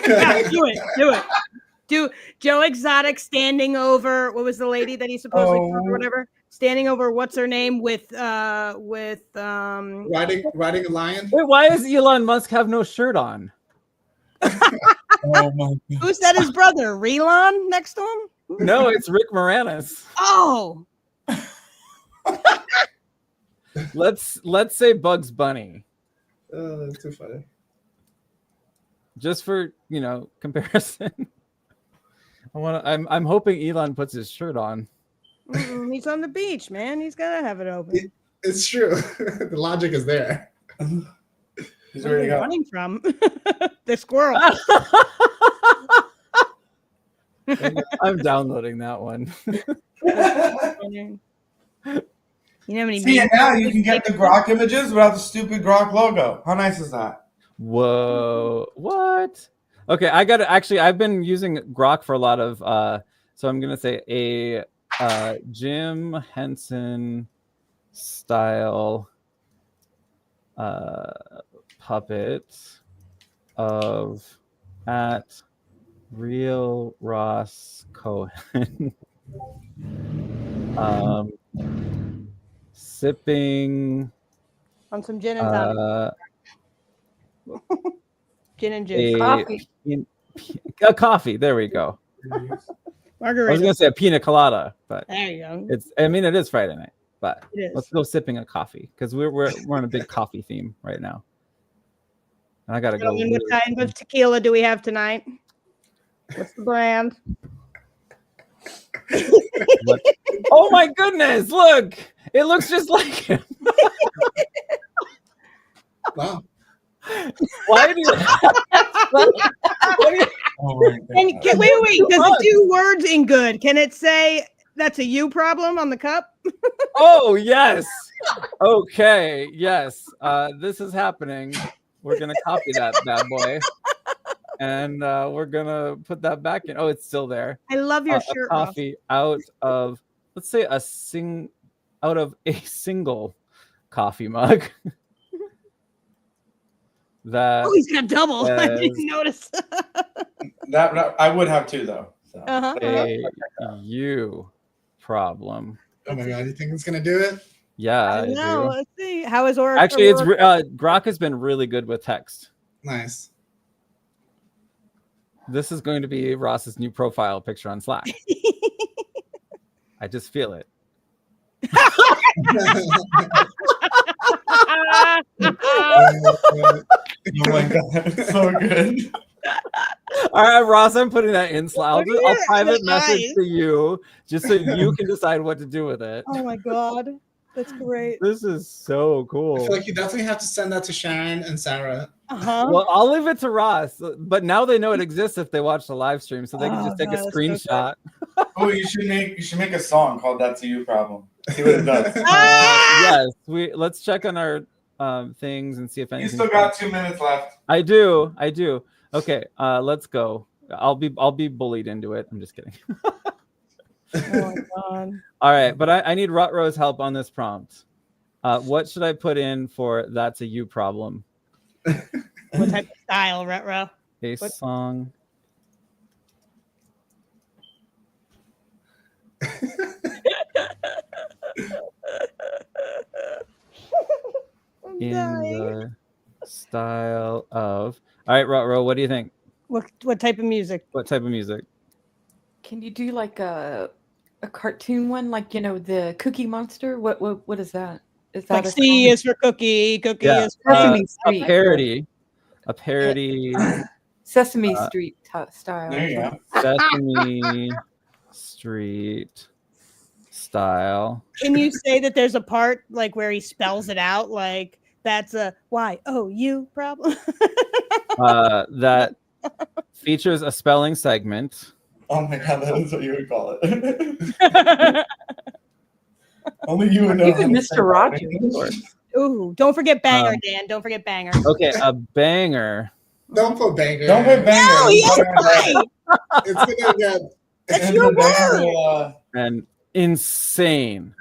Yeah, do it. Do Joe Exotic standing over what was the lady that he supposedly killed or whatever? Standing over what's her name with Riding a lion. Wait, why does Elon Musk have no shirt on? Oh my god. who's that his brother? Relon next to him? No, it's Rick Moranis. Oh, Let's say Bugs Bunny, Oh, that's too funny. just for comparison. I'm hoping Elon puts his shirt on. he's on the beach, man. He's gotta have it open. It's true. The logic is there. He's ready to go. Running from the squirrel. I'm downloading that one. You know how many See, and memes- now you can get the Grok images without the stupid Grok logo. How nice is that? Whoa, what? Okay, I got to actually. I've been using Grok for a lot of. So I'm gonna say a Jim Henson style puppet of at Real Ross Cohen. Sipping on some gin and tonic. Gin and juice. Coffee. A coffee. There we go. I was Margarita. gonna say a pina colada, but There you go. it is Friday night, but It is. let's go sipping a coffee because we're on a big coffee theme right now. And I gotta go. Gentlemen, what kind of tequila do we have tonight? What's the brand? Oh my goodness! Look, it looks just like him. Wow. Why do you? Oh my And God. wait. Does it do words in good? Can it say that's a you problem on the cup? Oh yes. Okay. Yes. This is happening. We're gonna copy that bad boy, and we're gonna put that back in. Oh, it's still there. I love your A shirt, Ross. coffee out of, let's say, out of a single coffee mug. That Oh, he's got double. I says didn't notice. That I would have two though. So. Uh-huh. a you problem. Oh my god, you think it's gonna do it? Yeah, I I know. do. Let's see. How is Oracle? Actually, it's Grok has been really good with text. Nice. This is going to be Ross's new profile picture on Slack. I just feel it. Oh my God, it's so good. All right, Ross, I'm putting that in Slack. Look at I'll it. private That's message nice. to you just so you can decide what to do with it. Oh my god, that's great. This is so I cool. feel like you definitely have to send that to Sharon and Sarah. Uh-huh. Well, I'll leave it to Ross, but now they know it exists if they watch the live stream, so they can Oh, just take God, a that's so good. screenshot. Oh, you should make a song called "That's a You Problem." See what it does. Ah! Yes, let's check on our things and see if You anything. still got 2 minutes left. I do. Okay, let's go. I'll be bullied into it. I'm just kidding. Oh my god. All right, but I need Rutro's help on this prompt. What should I put in for "That's a You Problem"? What type of style, Retro? A What- song. I'm In dying. the style of. All right, Rutro, what do you think? What type of music? What type of music? Can you do like a cartoon one, like the Cookie Monster? What is that? Is that Like a C song? is for cookie, cookie Yeah, is for Sesame a Street. parody. A parody. Sesame uh, Street style. There you go. Sesame Street style. Can you say that there's a part like where he spells it out, like that's a Y-O-U problem? That features a spelling segment. Oh my God, that is what you would call it. Only you would know. Even how to say Mr. Rogers. that. Ooh, don't forget banger, Um, Dan. Don't forget banger. Okay, a banger. Don't put banger. Don't put banger. No, he is right. It's gonna get. That's And your the banger word. will, And insane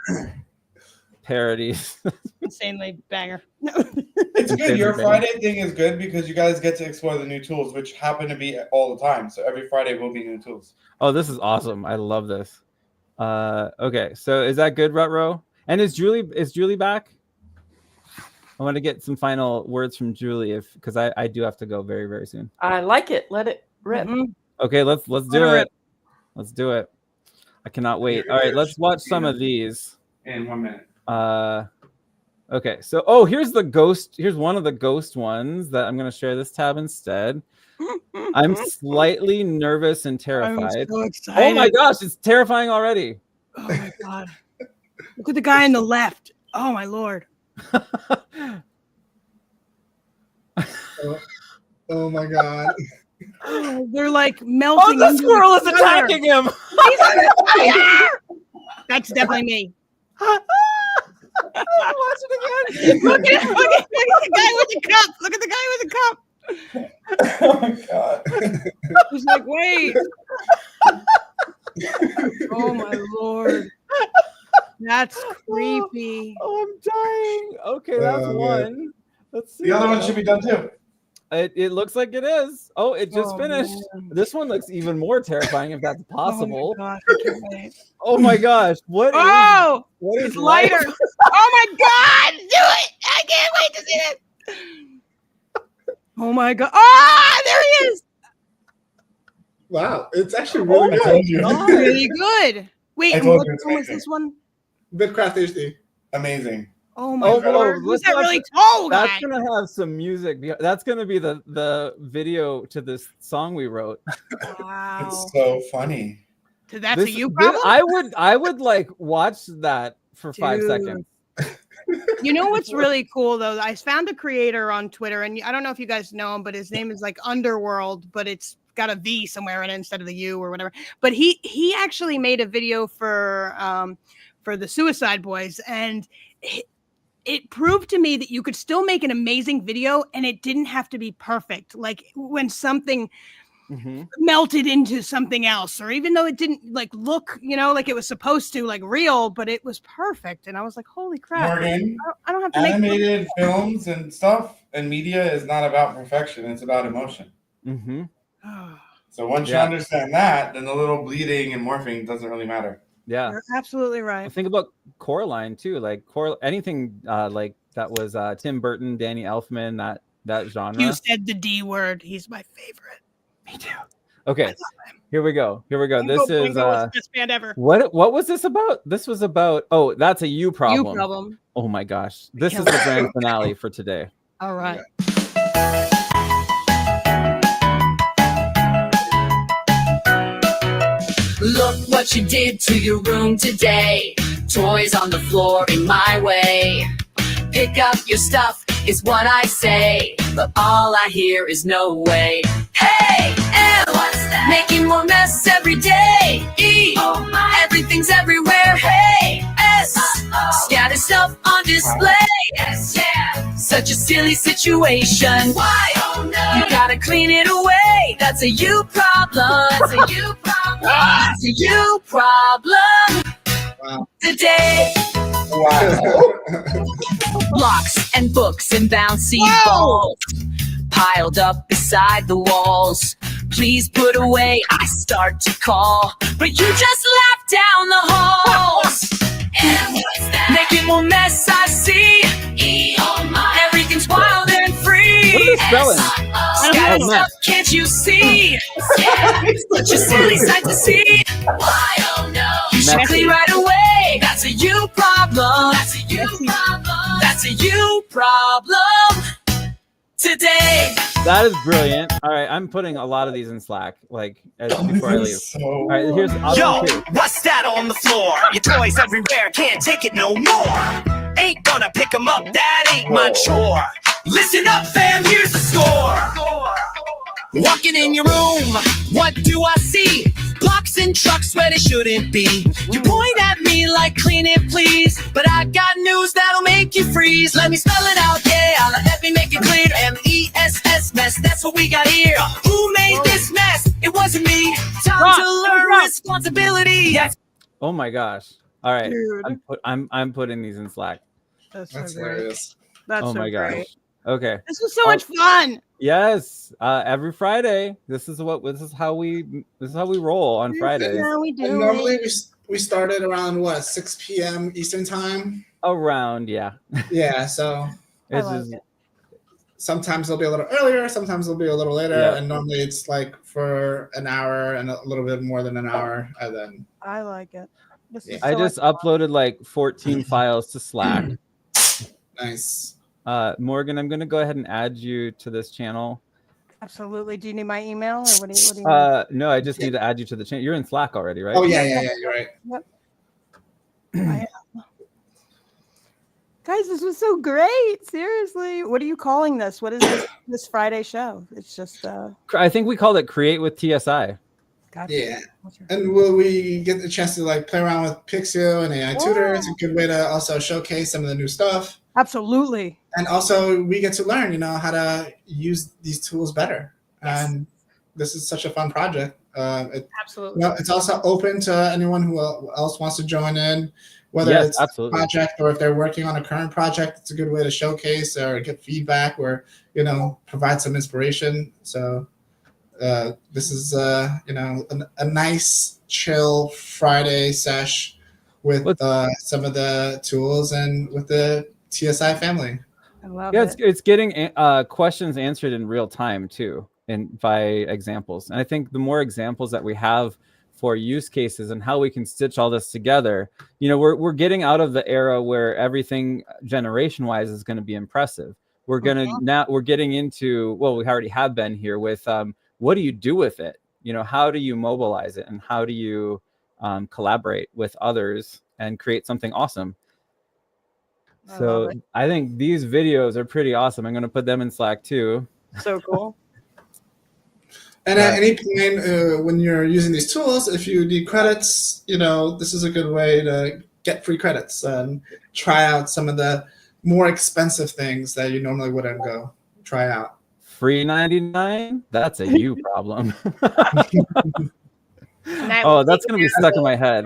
parodies. Insanely banger. it's good. Favorite Your banger. Friday thing is good because you guys get to explore the new tools, which happen to be all the time. So every Friday will be new tools. Oh, this is awesome. I love this. Okay, so is that good, Rutro? And is Julie back? I want to get some final words from Julie because I do have to go very, very soon. I like it. Let it rip. Mhm. Okay, let's Let do her it. rip. Let's do it. I cannot wait. All right, let's watch some of these. In 1 minute. Okay, so here's the ghost. Here's one of the ghost ones that I'm going to share this tab instead. I'm slightly nervous and I'm terrified. so excited. Oh my gosh, it's terrifying already. Oh my god. Look at the guy on the left. Oh my lord. Oh my god. Oh, they're like melting. Oh, the into squirrel is each other. attacking him. He's on fire! That's definitely me. Watch it again. Look at the guy with the cup. Look at the guy with the cup. Oh my God. He's like, wait. Oh my lord. That's creepy. Oh, I'm dying. Okay, that's Oh, one. Let's see. The other one should be done too. It looks like it is. Oh, it just Oh, finished. man. This one looks even more terrifying if that's possible. Oh my, God, I can't wait. Oh my gosh. What It's is lighter. life? Oh my god, do it! I can't wait to see it. Oh my god. Ah, there he is. Wow, it's actually really I good. told you. Really good. Wait, I and told what you it's one was amazing. this one? Bitcraft HD. Amazing. Oh my Oh, lord. Who's let's that watch really it. tall guy? That's gonna have some music. That's gonna be the video to this song we wrote. Wow. It's so funny. So that's a you This- problem? I would like watch that for 5 Dude. seconds. You know what's really cool though? I found a creator on Twitter, and I don't know if you guys know him, but his name is like Underworld, but it's got a V somewhere in it instead of the U or whatever. But he actually made a video for the Suicide Boys, and it proved to me that you could still make an amazing video, and it didn't have to be perfect. Like when something melted into something else, or even though it didn't like look, like it was supposed to, like real, but it was perfect. And I was like, holy crap. Morgan, I don't have to make animated films and stuff and media is not about perfection. It's about emotion. So once you understand that, then the little bleeding and morphing doesn't really matter. Yeah, You're absolutely right. Well, think about Coraline too. Like anything like that was Tim Burton, Danny Elfman, that genre. You said the D word. He's my favorite. Me too. Okay, here we go. Bingo, This is Bingo was the best band ever. what was this about? This was about that's a you problem. You problem. Oh my gosh, this is the grand finale for today. All right. Look what you did to your room today. Toys on the floor in my way. Pick up your stuff is what I say, but all I hear is no way. Hey, M, what's that? Making more mess every day. E, oh my, everything's everywhere. Hey, S, scatter stuff on display. Yes, yeah, such a silly situation. Why, oh no, you gotta clean it away. That's a you problem. That's a you problem. That's a you problem. Wow. Today. Wow. Blocks and books and bouncy balls piled up beside the walls. Please put away, I start to call, but you just laugh down the halls. And what's that? Making more mess, I see. E, oh my, everything's wild and free. What are they spelling? Scatter stuff, can't you see? Yeah, such a silly sight to see. Why, oh no, you should clean right away. That's a you problem. That's a you problem. That's a you problem. Today. That is brilliant. All right, I'm putting a lot of these in Slack, like before I leave. All right, Yo, what's that on the floor? Your toys everywhere, can't take it no more. Ain't gonna pick them up, that ain't my chore. Listen up, fam, here's the score. Walking in your room, what do I see? Blocks and trucks where they shouldn't be. You point at me like clean it please, but I got news that'll make you freeze. Let me spell it out, yeah, let me make it clear. M-E-S-S mess, that's what we got here. Who made this mess? It wasn't me. Time to learn responsibility. Yes. Oh my gosh. All right, Dude. I'm putting these in Slack. That's That's so great. hilarious. That's Oh so my gosh. great. Okay. This was so much fun. Yes. Every Friday. This is how we roll on Fridays. Yeah, we And do. normally we started around 6 p.m. Eastern time. Around, yeah. Yeah, so It's like just, it. sometimes it'll be a little earlier, sometimes it'll be a little later, Yeah. and normally it's like for an hour and a little bit more than an hour, and then I like it. This is I so just much fun. uploaded like 14 files to Slack. nice. Morgan, I'm gonna go ahead and add you to this channel. Absolutely. Do you need my email, or what do you need? No, I just need to add you to the channel. You're in Slack already, right? Oh yeah, you're right. Yep. I am. Guys, this was so great. Seriously. What are you calling this? What is this Friday show? It's just I think we called it Create with TSI. gotcha. Yeah. And will we get the chance to like play around with Pixio and AI Tutor? It's a good way to also showcase some of the new stuff. Absolutely. And also we get to learn, how to use these tools better. Yes. And this is such a fun project. Absolutely. It's also open to anyone who else wants to join in, whether Yes, it's absolutely. a project or if they're working on a current project. It's a good way to showcase or get feedback or, provide some inspiration. So this is, a nice, chill Friday sesh with some of the tools and with the TSI family. I love Yeah, it. it's getting questions answered in real time too. by examples. And I think the more examples that we have for use cases and how we can stitch all this together, we're getting out of the era where everything generation wise is going to be impressive. We're getting into, well, we already have been here with what do you do with it? How do you mobilize it, and how do you collaborate with others and create something awesome? So I think these videos are pretty awesome. I'm going to put them in Slack too. So cool. And at any point when you're using these tools, if you need credits, this is a good way to get free credits and try out some of the more expensive things that you normally wouldn't go try out. Free 99? That's a you problem. Oh, that's going to be stuck in my head.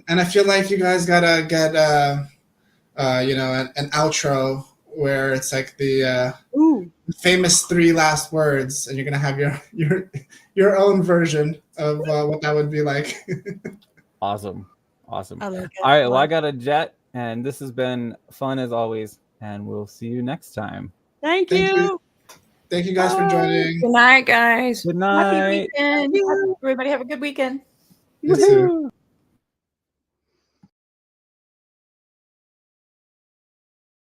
And I feel like you guys got to get, an outro where it's like the famous 3 last words, and you're gonna have your own version of what that would be like. Awesome. I like it. All right, well, I got a jet, and this has been fun as always, and we'll see you next time. Thank you. Thank you guys for joining. Good night, guys. Good night. Happy weekend. Everybody have a good weekend. You too.